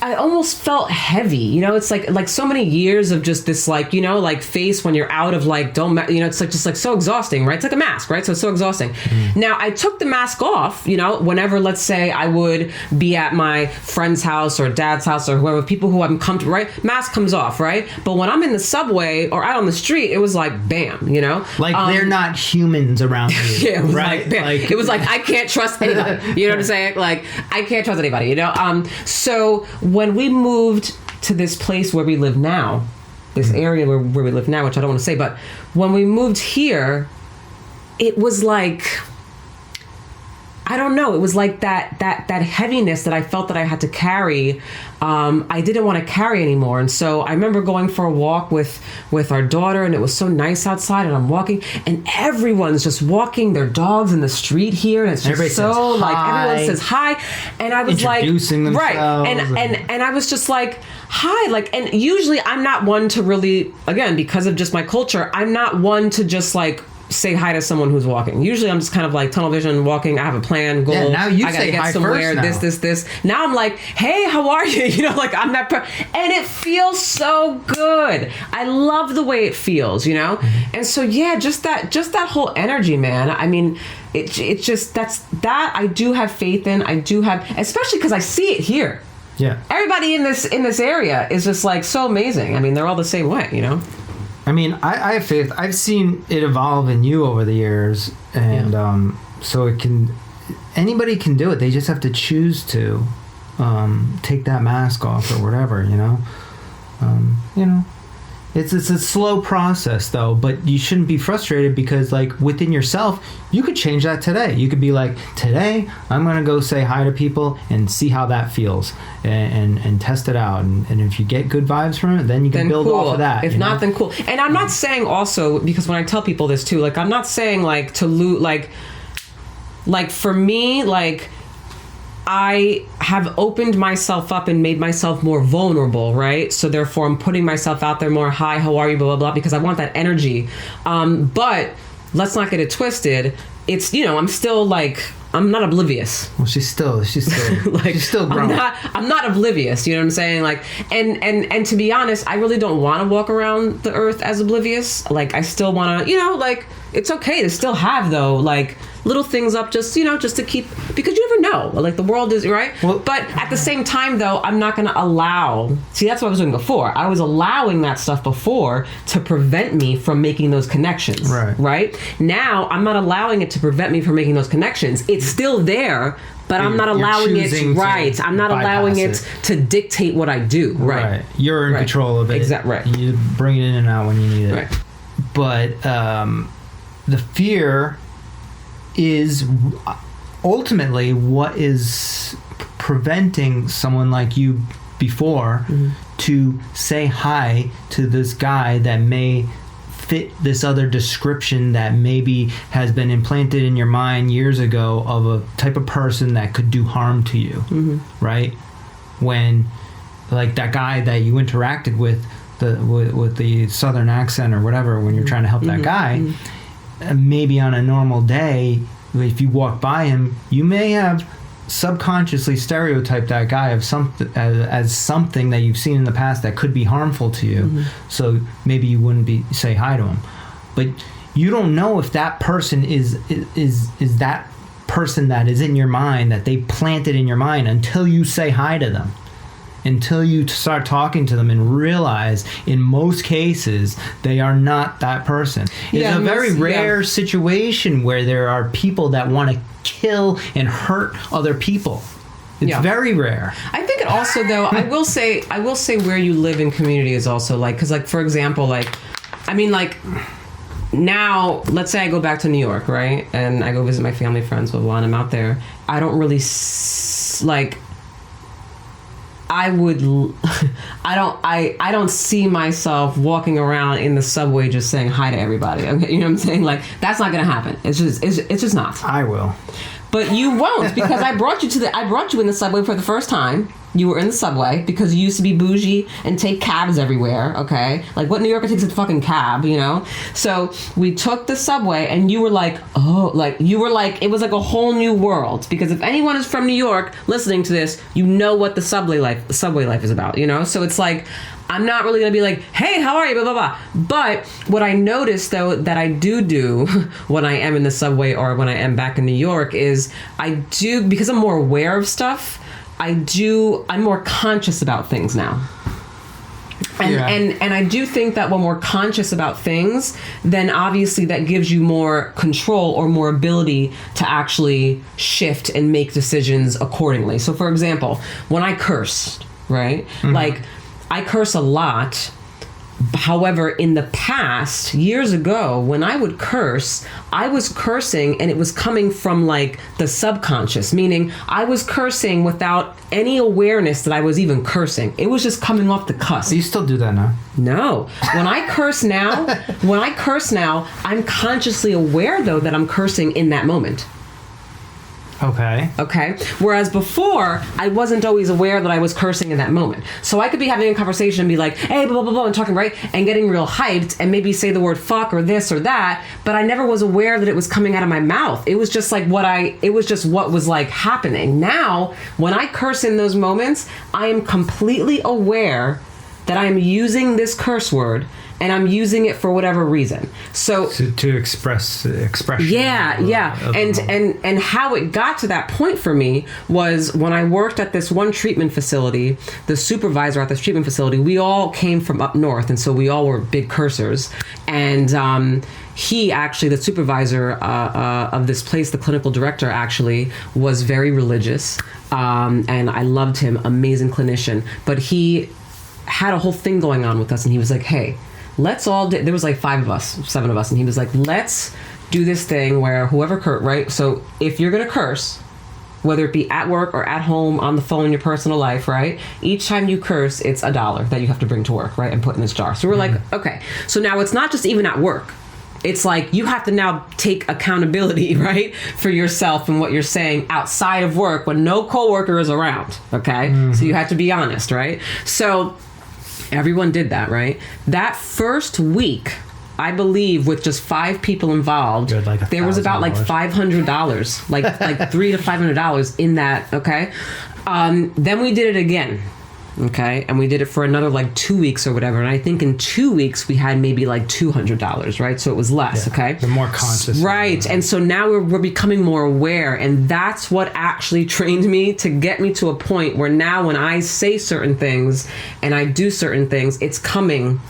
I almost felt heavy, it's like so many years of just this face when you're out of it's just so exhausting, right? It's like a mask, right? So it's so exhausting. Mm. Now I took the mask off, whenever, let's say I would be at my friend's house or dad's house or whoever, people who I'm comfortable, right? Mask comes off, right? But when I'm in the subway or out on the street, it was like, bam, they're not humans around you. Yeah, it was right? It was like, I can't trust anybody. You know what I'm saying? Like, I can't trust anybody, So when we moved to this place where we live now, this area where we live now, which I don't want to say, but when we moved here, it was like, I don't know, it was like that heaviness that I felt that I had to carry. I didn't want to carry anymore. And so I remember going for a walk with our daughter, and it was so nice outside, and I'm walking, and everyone's just walking their dogs in the street here, and it's just everybody so everyone says hi, and I was introducing themselves, right, and I was just like, hi, and usually I'm not one to really, again, because of just my culture, I'm not one to just say hi to someone who's walking. Usually I'm just kind of like tunnel vision, walking. I have a plan, goal. Yeah, now you I gotta say get hi somewhere. first now. This. Now I'm like, hey, how are you? You know, like I'm that and it feels so good. I love the way it feels, you know? And so yeah, just that whole energy, man. I mean, it just that I do have faith in. I do have, especially because I see it here. Yeah. Everybody in this area is just like so amazing. I mean, they're all the same way, you know? I mean, I have faith. I've seen it evolve in you over the years, and so anybody can do it. They just have to choose to take that mask off or whatever, you know. It's a slow process though, but you shouldn't be frustrated because like within yourself, you could change that today. You could be like, today I'm gonna go say hi to people and see how that feels and test it out. And if you get good vibes from it, then you can build off of that. If not, then cool. And I'm not saying also, because when I tell people this too, like I'm not saying like to loot like for me, like I have opened myself up and made myself more vulnerable, right? So therefore I'm putting myself out there more, hi, how are you, blah, blah, blah, because I want that energy. But let's not get it twisted. It's, you know, I'm still like, I'm not oblivious. Well, she's still like, she's still growing. I'm not oblivious, you know what I'm saying? Like, and to be honest, I really don't want to walk around the earth as oblivious. Like, I still want to, you know, like, it's okay to still have though, like, little things up, just, you know, just to keep, because you never know, like the world is, right? Well, but at the same time though, I'm not going to allow, see, that's what I was doing before. I was allowing that stuff before to prevent me from making those connections, right? Now, I'm not allowing it to prevent me from making those connections. It's still there, but I'm not allowing it, right? I'm not allowing it to dictate what I do, right? You're in control of it. Exactly, right. You bring it in and out when you need it. Right. But the fear is ultimately what is preventing someone like you before to say hi to this guy that may fit this other description that maybe has been implanted in your mind years ago of a type of person that could do harm to you, right? When, like that guy that you interacted with the southern accent or whatever, when you're trying to help that guy, maybe on a normal day, if you walk by him, you may have subconsciously stereotyped that guy of as something that you've seen in the past that could be harmful to you. So maybe you wouldn't say hi to him. But you don't know if that person is that person that is in your mind, that they planted in your mind, until you say hi to them. Until you start talking to them and realize, in most cases, they are not that person. It's a very rare situation where there are people that want to kill and hurt other people. It's very rare. I think it also, though, I will say where you live in community is also like, because like, for example, like, I mean, like, now, let's say I go back to New York, right? And I go visit my family, friends, blah, blah, and I'm out there. I don't really, I don't see myself walking around in the subway just saying hi to everybody. Okay, you know what I'm saying? Like, that's not gonna happen. It's just not. I will. But you won't, because I brought you in the subway for the first time. You were in the subway because you used to be bougie and take cabs everywhere, okay? Like, what New Yorker takes a fucking cab, you know? So we took the subway and you were like, oh, like, it was like a whole new world. Because if anyone is from New York listening to this, you know what the subway life is about, you know? So it's like, I'm not really going to be like, hey, how are you, blah, blah, blah. But what I noticed, though, that I do when I am in the subway or when I am back in New York is I do, because I'm more aware of stuff, I'm more conscious about things now. And I do think that when we're conscious about things, then obviously that gives you more control or more ability to actually shift and make decisions accordingly. So, for example, when I curse, right? Like, I curse a lot. However, in the past, years ago, when I would curse, I was cursing and it was coming from like the subconscious, meaning I was cursing without any awareness that I was even cursing. It was just coming off the cusp. You still do that now? No. When I curse now, I'm consciously aware though that I'm cursing in that moment. Okay. Whereas before, I wasn't always aware that I was cursing in that moment. So I could be having a conversation and be like, hey, blah, blah, blah, and talking, right? And getting real hyped and maybe say the word fuck or this or that. But I never was aware that it was coming out of my mouth. It was just like it was just what was like happening. Now, when I curse in those moments, I am completely aware that I am using this curse word and I'm using it for whatever reason. So to express expression. Yeah. And how it got to that point for me was when I worked at this one treatment facility, the supervisor at this treatment facility, we all came from up north, and so we all were big cursors. And he actually, the supervisor of this place, the clinical director actually, was very religious. And I loved him, amazing clinician. But he had a whole thing going on with us, and he was like, hey, let's all there was like 7 of us, and he was like, let's do this thing where whoever right? So if you're gonna curse, whether it be at work or at home, on the phone, in your personal life, right? Each time you curse, it's $1 that you have to bring to work, right? And put in this jar. So we're like, okay. So now it's not just even at work. It's like you have to now take accountability, right, for yourself and what you're saying outside of work when no coworker is around, okay? So you have to be honest, right? So everyone did that, right? That first week, I believe, with just 5 people involved, there was about like $500, like $300 to $500 in that, okay? Then we did it again, okay? And we did it for another like 2 weeks or whatever. And I think in 2 weeks, we had maybe like $200, right? So it was less, okay? The more conscious. Right. And so now we're becoming more aware. And that's what actually trained me to get me to a point where now when I say certain things and I do certain things, it's coming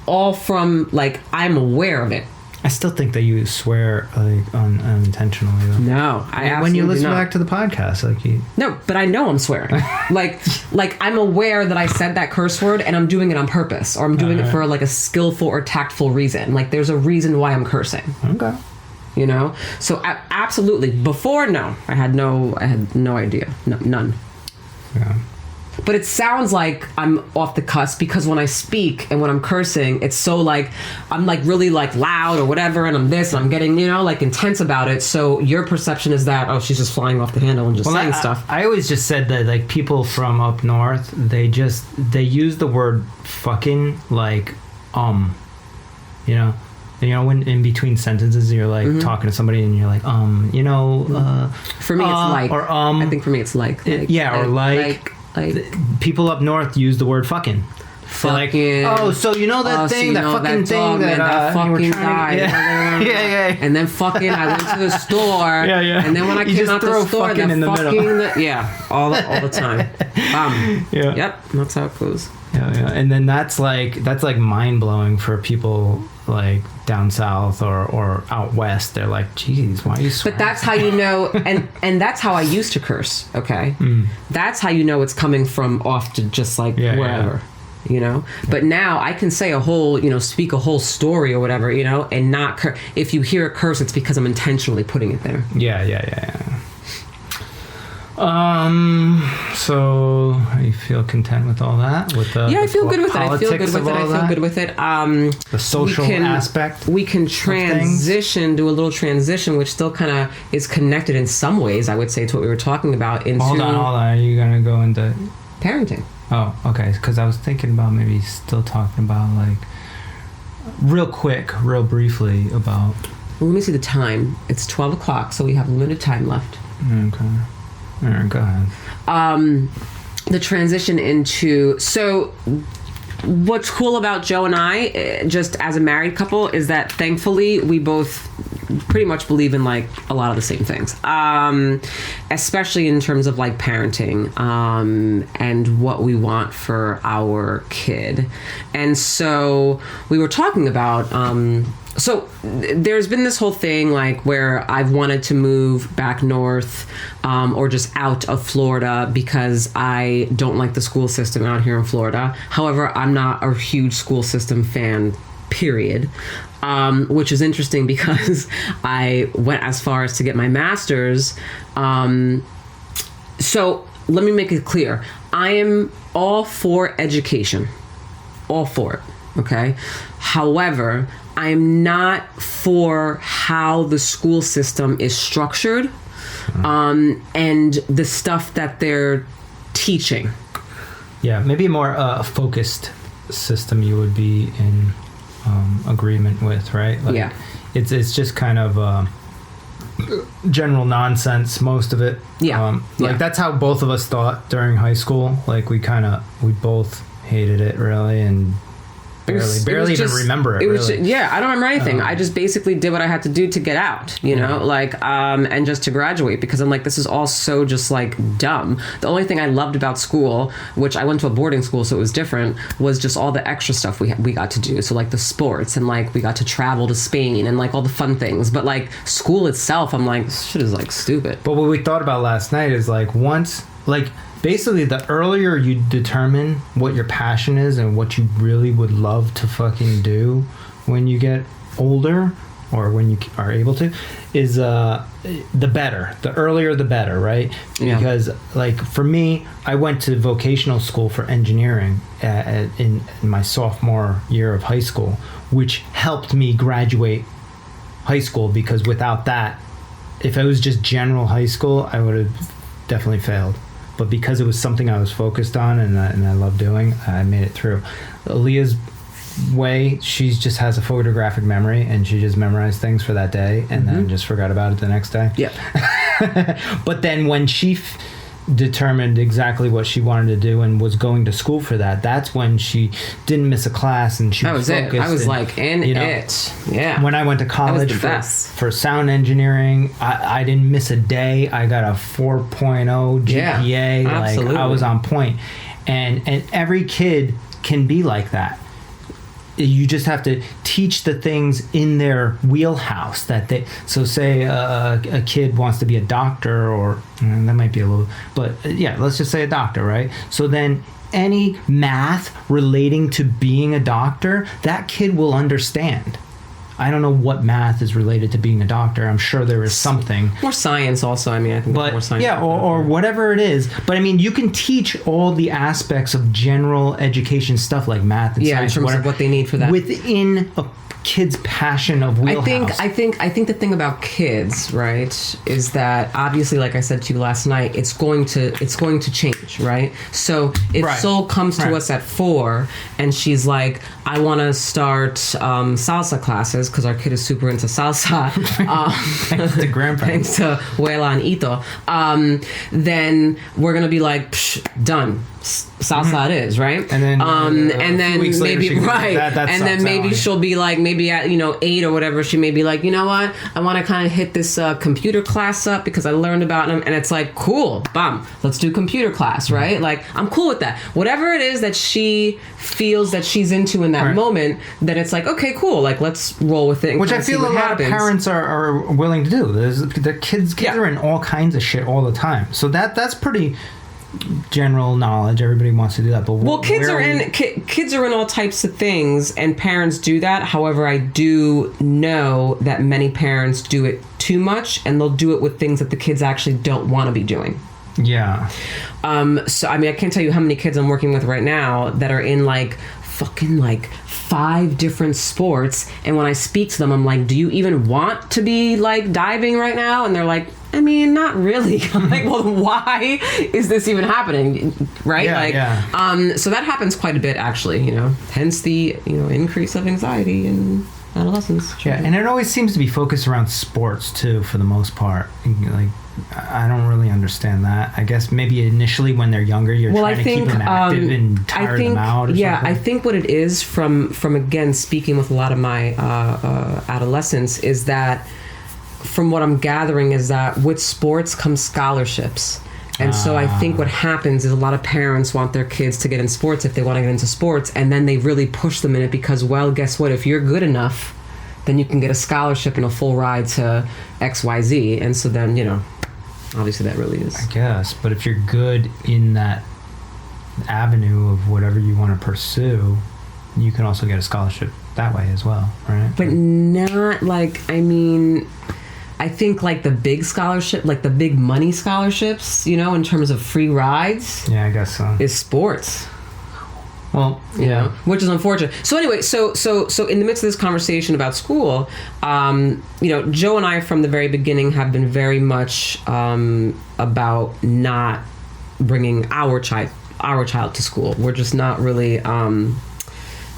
all from like, I'm aware of it. I still think that you swear like unintentionally though. No, I absolutely when you listen not. back to the podcast, like you. No, but I know I'm swearing. like I'm aware that I said that curse word and I'm doing it on purpose, or I'm doing it for like a skillful or tactful reason. Like there's a reason why I'm cursing. Okay. You know, so absolutely. Before, no, I had no idea, none. Yeah. But it sounds like I'm off the cusp because when I speak and when I'm cursing, it's so like, I'm like really like loud or whatever, and I'm this, and I'm getting, you know, like intense about it. So your perception is that, oh, she's just flying off the handle and just saying stuff. I always just said that like people from up north, they use the word fucking like, you know. You know, when in between sentences you're like talking to somebody and you're like, you know, for me it's like, or I think for me it's like yeah, or like people up north use the word fucking. Fucking. Like, oh, so you know that thing, that fucking that thing that fucking guy. Yeah. And then fucking, I went to the store. Yeah. And then when I came out the store, fucking in the middle. Yeah, all the time. Yeah. Yep, that's how it goes. Yeah. And then that's like mind blowing for people like down south or out west. They're like, geez, why are you swearing? But that's how you know, and that's how I used to curse, okay? That's how you know it's coming from off to just like wherever, you know? But now I can say a whole, you know, speak a whole story or whatever, you know, and not if you hear a curse, it's because I'm intentionally putting it there. Yeah. So you feel content with all that? With the I feel good with it. I feel good with it. The social aspect. We can transition, do a little transition, which still kind of is connected in some ways, I would say, to what we were talking about. Into Hold on. Are you gonna go into parenting? Oh, okay. Because I was thinking about maybe still talking about like real briefly about. Well, let me see the time. It's 12 o'clock, so we have limited time left. Okay. All right, go ahead. The transition into... So what's cool about Joe and I, just as a married couple, is that thankfully we both pretty much believe in like a lot of the same things, especially in terms of like parenting and what we want for our kid. And so we were talking about... So there's been this whole thing like where I've wanted to move back north or just out of Florida because I don't like the school system out here in Florida. However, I'm not a huge school system fan, period. Which is interesting because I went as far as to get my master's. So let me make it clear. I am all for education. All for it. Okay. However, I'm not for how the school system is structured, and the stuff that they're teaching. Yeah, maybe a more focused system you would be in agreement with, right? Like, yeah. It's just kind of general nonsense, most of it. Yeah. Like that's how both of us thought during high school. Like we both hated it really, and barely even remember it. It was really. I don't remember anything. I just basically did what I had to do to get out, you know, like, and just to graduate, because I'm like, this is all so just like dumb. The only thing I loved about school, which I went to a boarding school, so it was different, was just all the extra stuff we got to do. So like the sports, and like we got to travel to Spain, and like all the fun things. But like school itself, I'm like, this shit is like stupid. But what we thought about last night is like basically, the earlier you determine what your passion is and what you really would love to fucking do when you get older, or when you are able to, is the better. The earlier, the better, right? Yeah. Because, like, for me, I went to vocational school for engineering in my sophomore year of high school, which helped me graduate high school, because without that, if it was just general high school, I would have definitely failed. But because it was something I was focused on and I love doing, I made it through. Aaliyah's way, she just has a photographic memory, and she just memorized things for that day and then just forgot about it the next day. Yeah. But then when she determined exactly what she wanted to do and was going to school for that, that's when she didn't miss a class, and she was focused. I was like, yeah. When I went to college for sound engineering, I didn't miss a day. I got a 4.0 GPA. Yeah, absolutely. Like I was on point. And every kid can be like that. You just have to teach the things in their wheelhouse that they. So say a kid wants to be a doctor, or that might be a little, but yeah, let's just say a doctor, right? So then any math relating to being a doctor, that kid will understand. I don't know what math is related to being a doctor. I'm sure there is something. More science also. I mean, I think more science. Yeah, or whatever it is. But I mean, you can teach all the aspects of general education stuff like math and science. In terms of what they need for that. Within a kid's passion of wheelhouse. I think the thing about kids, right, is that obviously, like I said to you last night, it's going to change, right? So if Sol comes to us at 4 and she's like, I want to start salsa classes, because our kid is super into salsa. Thanks to grandpa. Thanks to Huela and Ito. Then we're gonna be like, done. Salsa it is, right? And then maybe maybe she'll be like, maybe at 8 or whatever, she may be like, you know what, I want to kind of hit this computer class up because I learned about them, and it's like, cool, bam, let's do computer class, right? Like, I'm cool with that. Whatever it is that she feels that she's into in that moment, then it's like, okay, cool, like let's roll with it. Which I feel a lot of parents are willing to do. The kids are in all kinds of shit all the time, so that's pretty general knowledge. Everybody wants to do that, but kids are in all types of things, and parents do that. However, I do know that many parents do it too much, and they'll do it with things that the kids actually don't want to be doing. Yeah. So I mean, I can't tell you how many kids I'm working with right now that are in like fucking like 5 different sports, and when I speak to them, I'm like, do you even want to be like diving right now? And they're like, I mean, not really. I'm like, well, why is this even happening? Right? So that happens quite a bit, actually, hence the, increase of anxiety in adolescents. Yeah. And it always seems to be focused around sports too, for the most part. Like, I don't really understand that. I guess maybe initially when they're younger, you're trying to keep them active and tire them out. I think what it is from again, speaking with a lot of my adolescents, is that, from what I'm gathering, is that with sports comes scholarships. And so I think what happens is a lot of parents want their kids to get in sports if they want to get into sports, and then they really push them in it because, well, guess what? If you're good enough, then you can get a scholarship and a full ride to XYZ. And so then, obviously that really is. I guess. But if you're good in that avenue of whatever you want to pursue, you can also get a scholarship that way as well, right? But not like, I think like the big scholarship, like the big money scholarships, in terms of free rides. Yeah, I guess so. Is sports. Well, yeah, which is unfortunate. So anyway, so in the midst of this conversation about school, Joe and I from the very beginning have been very much about not bringing our child to school. We're just not really,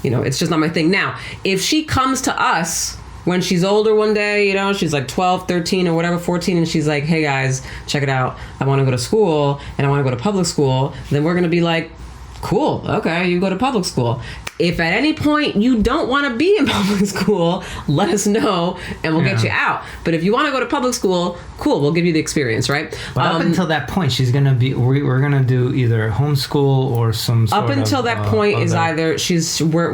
it's just not my thing. Now, if she comes to us when she's older one day, she's like 12, 13 or whatever, 14, and she's like, hey guys, check it out. I want to go to school and I want to go to public school. Then we're going to be like, cool, okay, you go to public school. If at any point you don't want to be in public school, let us know and we'll get you out. But if you want to go to public school, cool, we'll give you the experience, right? But up until that point, she's going to be, we're going to do either homeschool or some sort of... Up until that point is either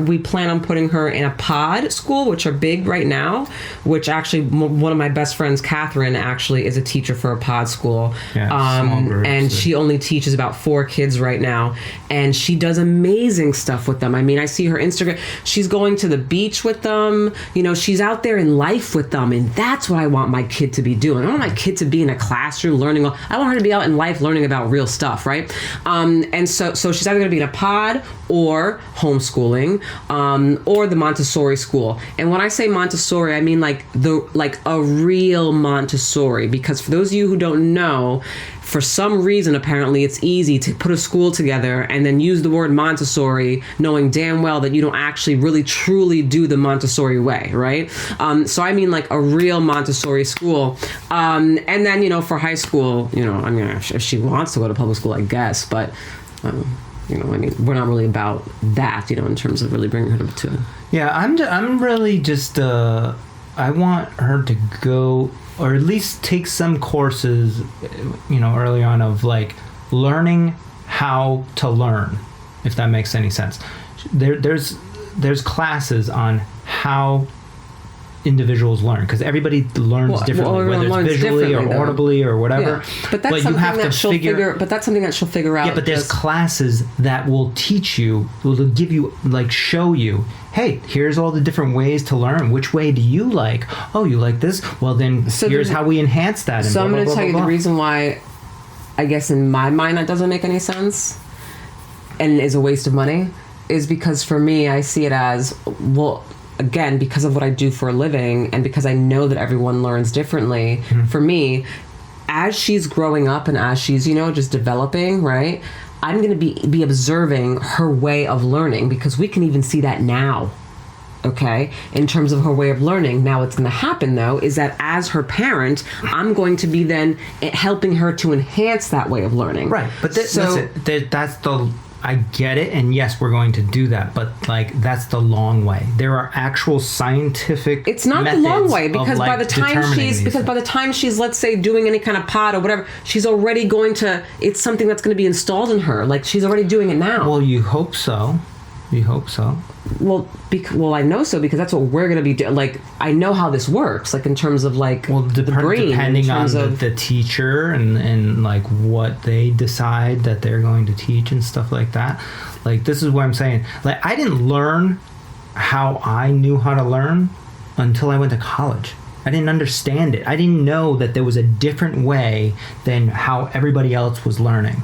we plan on putting her in a pod school, which are big right now, which actually one of my best friends, Catherine, actually is a teacher for a pod school. Yeah, small groups, and she only teaches about 4 kids right now. And she does amazing stuff with them. I mean, I see her Instagram. She's going to the beach with them. She's out there in life with them. And that's what I want my kid to be doing. I don't want my kid to be in a classroom learning. I want her to be out in life learning about real stuff, right? And so she's either going to be in a pod or homeschooling, or the Montessori school. And when I say Montessori, I mean like a real Montessori. Because for those of you who don't know, for some reason, apparently, it's easy to put a school together and then use the word Montessori, knowing damn well that you don't actually really truly do the Montessori way, right? So I mean like a real Montessori school. And then, for high school, if she wants to go to public school, I guess, but... we're not really about that, in terms of really bringing her to. Yeah, I'm really just. I want her to go, or at least take some courses, early on of like learning how to learn, if that makes any sense. There's classes on how individuals learn, because everybody learns differently, whether it's visually or audibly or whatever. Yeah. But that's something that she'll figure. But that's something that she'll figure out. Yeah, but there's classes that will teach you, will give you, like, show you, hey, here's all the different ways to learn. Which way do you like? Oh, you like this? Well, then here's how we enhance that. So I'm going to tell you the reason why, I guess in my mind that doesn't make any sense and is a waste of money, is because for me, I see it as, well, again, because of what I do for a living and because I know that everyone learns differently, for me, as she's growing up and as she's, just developing, right, I'm going to be observing her way of learning, because we can even see that now, okay, in terms of her way of learning. Now, what's going to happen, though, is that as her parent, I'm going to be then helping her to enhance that way of learning. Right, but that's the... I get it, and yes, we're going to do that, but like that's the long way. There are actual scientific. It's not the long way, because by the time she's let's say doing any kind of pod or whatever, she's already going to. It's something that's going to be installed in her. Like she's already doing it now. Well, you hope so. You hope so. Well, I know so, because that's what we're going to be doing. Like, I know how this works, like in terms of like the brain. Depending on the teacher and like what they decide that they're going to teach and stuff like that. Like, this is what I'm saying. Like, I didn't learn how I knew how to learn until I went to college. I didn't understand it. I didn't know that there was a different way than how everybody else was learning.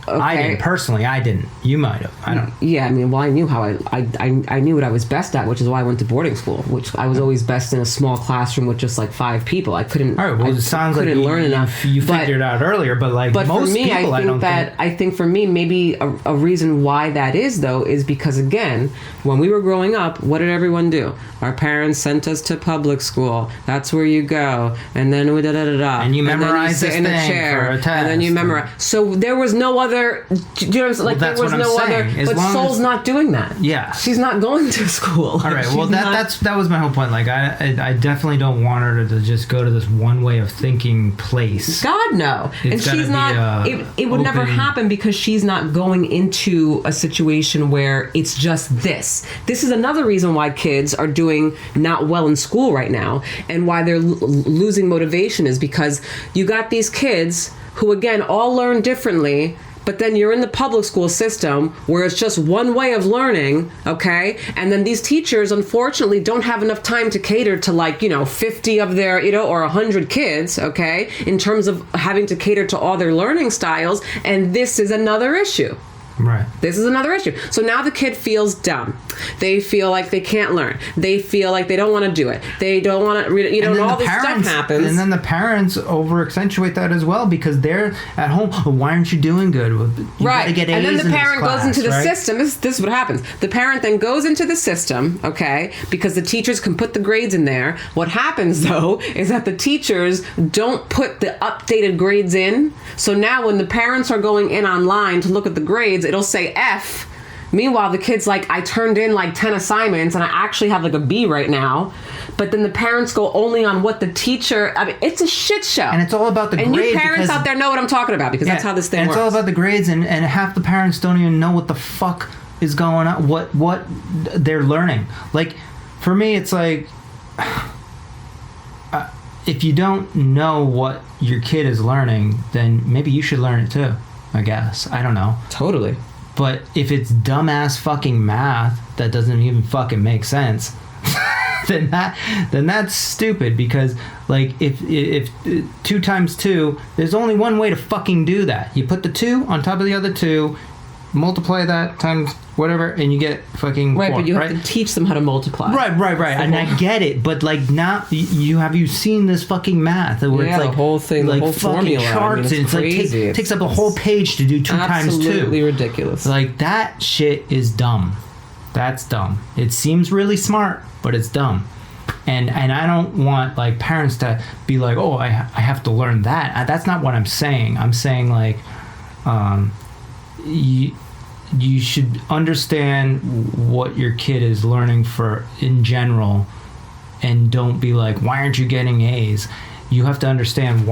Okay. I didn't personally. I didn't. You might have. I don't. Yeah, I mean, well, I knew how I knew what I was best at, which is why I went to boarding school. Which I was always best in a small classroom with just like 5 people. I couldn't. All right. Well, it sounds like learn enough. You figured it out earlier, but like most for me, people, I think for me, maybe a reason why that is though is because again, when we were growing up, what did everyone do? Our parents sent us to public school. That's where you go, and then we and you memorize this thing in a chair, for a test, and then you memorize. So there was no other. Do you know what I'm saying? Like, there was no other. But Soul's not doing that. Yeah. She's not going to school. All right. Well, that was my whole point. Like, I definitely don't want her to just go to this one way of thinking place. God, no. And she's not. It would never happen, because she's not going into a situation where it's just this. This is another reason why kids are doing not well in school right now, and why they're losing motivation, is because you got these kids who, again, all learn differently. But then you're in the public school system where it's just one way of learning, okay? And then these teachers, unfortunately, don't have enough time to cater to 50 of their, or 100 kids, okay? In terms of having to cater to all their learning styles. And this is another issue. Right. This is another issue. So now the kid feels dumb. They feel like they can't learn. They feel like they don't want to do it. They don't want to read it. You know, and all this stuff happens. And then the parents over accentuate that as well because they're at home. Oh, why aren't you doing good? You right. Get A's and then the parent class, goes into the right? system. This is what happens. The parent then goes into the system, okay, because the teachers can put the grades in there. What happens, though, is that the teachers don't put the updated grades in. So now when the parents are going in online to look at the grades, it'll say F. Meanwhile, the kid's like, I turned in like 10 assignments and I actually have like a B right now. But then the parents go only on what the teacher... I mean, it's a shit show. And it's all about the grades. And you parents out there know what I'm talking about because that's how this thing works. It's all about the grades and half the parents don't even know what the fuck is going on, what they're learning. Like, for me, it's like... if you don't know what your kid is learning, then maybe you should learn it too, I guess. I don't know. Totally. But if it's dumbass fucking math that doesn't even fucking make sense, then that's stupid because, like, if 2 times 2, there's only one way to fucking do that. You put the 2 on top of the other 2, multiply that times whatever, and you get fucking right. 4, but you have to teach them how to multiply. Right. And I get it, but like, not you seen this fucking math where it's like the whole thing, like the whole fucking formula. charts, and it's crazy. Like takes up a whole page to do 2 times 2. Absolutely ridiculous. Like, that shit is dumb. That's dumb. It seems really smart, but it's dumb. And I don't want like parents to be like, oh, I have to learn that. That's not what I'm saying. I'm saying like, you should understand what your kid is learning for in general, and don't be like, why aren't you getting A's? You have to understand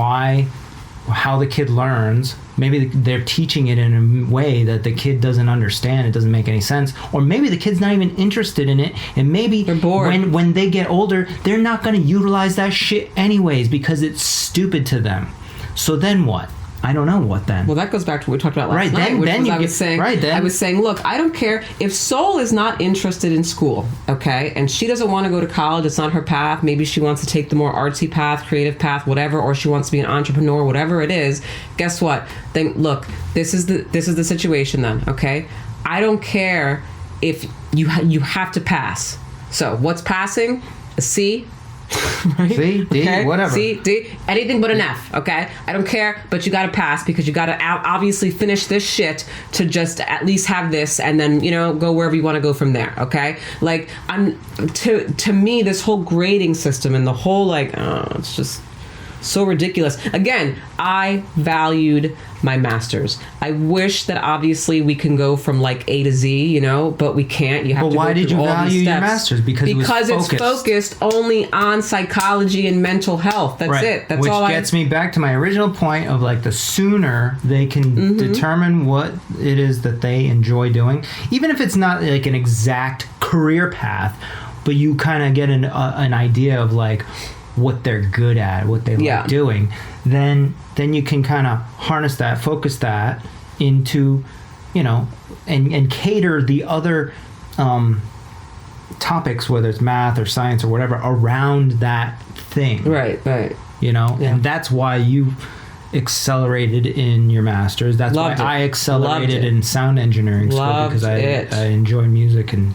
how the kid learns. Maybe they're teaching it in a way that the kid doesn't understand. It doesn't make any sense. Or maybe the kid's not even interested in it, and maybe they're bored. When they get older, they're not going to utilize that shit anyways because it's stupid to them. So then what? I don't know what then. Well, that goes back to what we talked about last night, I was saying, look, I don't care if Soul is not interested in school, okay, and she doesn't want to go to college. It's not her path. Maybe she wants to take the more artsy path, creative path, whatever, or she wants to be an entrepreneur, whatever it is. Guess what? Then look, this is the situation. Then, okay, I don't care if you have to pass. So what's passing? A C. Right? C, D, okay? whatever. C, D, anything but an F, okay? I don't care, but you gotta pass because you gotta obviously finish this shit to just at least have this and then, go wherever you want to go from there, okay? Like, to me, this whole grading system and the whole, it's just so ridiculous. Again, I valued my master's. I wish that obviously we can go from like A to Z, but we can't. You have to. Why did you value your master's? Because it's focused only on psychology and mental health. That's it. That's all. Which gets me back to my original point of like the sooner they can determine what it is that they enjoy doing, even if it's not like an exact career path, but you kind of get an idea of like what they're good at, what they like doing, then you can kind of harness that, focus that into, and cater the other topics, whether it's math or science or whatever, around that thing. Right. And that's why you accelerated in your master's. That's why I accelerated in sound engineering school, because I enjoy music and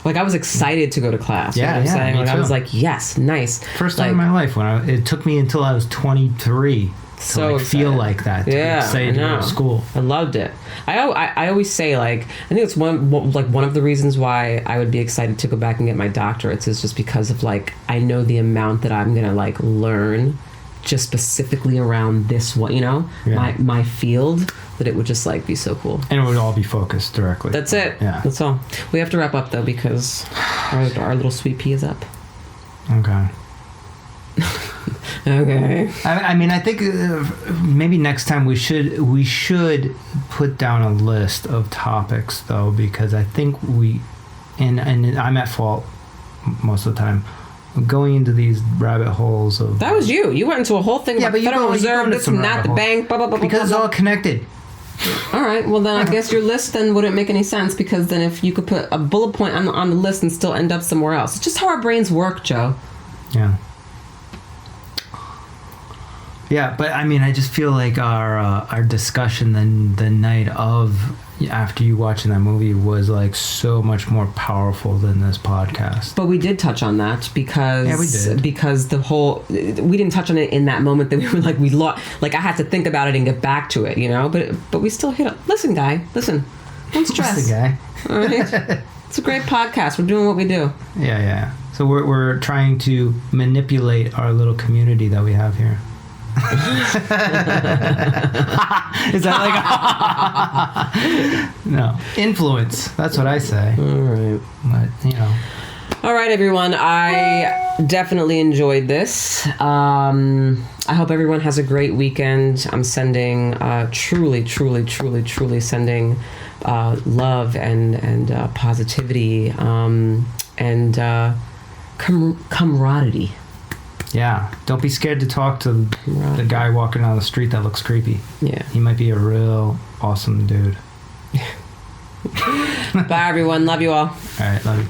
like, I was excited to go to class. You know what I'm saying? Like, I was like, yes, nice. First time in my life it took me until I was 23 to feel like that. To be excited to go to school. I loved it. I always say, like, I think it's one of the reasons why I would be excited to go back and get my doctorates is just because of, like, I know the amount that I'm gonna like learn just specifically around this my field, that it would just like be so cool, and it would all be focused directly. That's it. That's all. We have to wrap up though because our little sweet pea is up. Okay. I mean, I think maybe next time we should put down a list of topics though, because I think and I'm at fault most of the time going into these rabbit holes of... That was you. You went into a whole thing about Federal Reserve, this and that, the bank, blah, blah, blah, because it's all connected. All right. Well, then I guess your list then wouldn't make any sense, because then if you could put a bullet point on the list and still end up somewhere else. It's just how our brains work, Joe. Yeah. Yeah, but I mean, I just feel like our discussion the night of after you watching that movie was like so much more powerful than this podcast. But we did touch on that because we did. Because we didn't touch on it in that moment that we were like I had to think about it and get back to it, But we still hit it. Listen, guy, listen, don't stress. Listen, guy. All right, it's a great podcast. We're doing what we do. Yeah. So we're trying to manipulate our little community that we have here. Is that like no influence? That's what I say. All right, but All right, everyone. I definitely enjoyed this. I hope everyone has a great weekend. I'm sending truly sending love and positivity and camaraderie. Yeah, don't be scared to talk to the guy walking down the street that looks creepy. Yeah. He might be a real awesome dude. Bye, everyone. Love you all. All right, love you.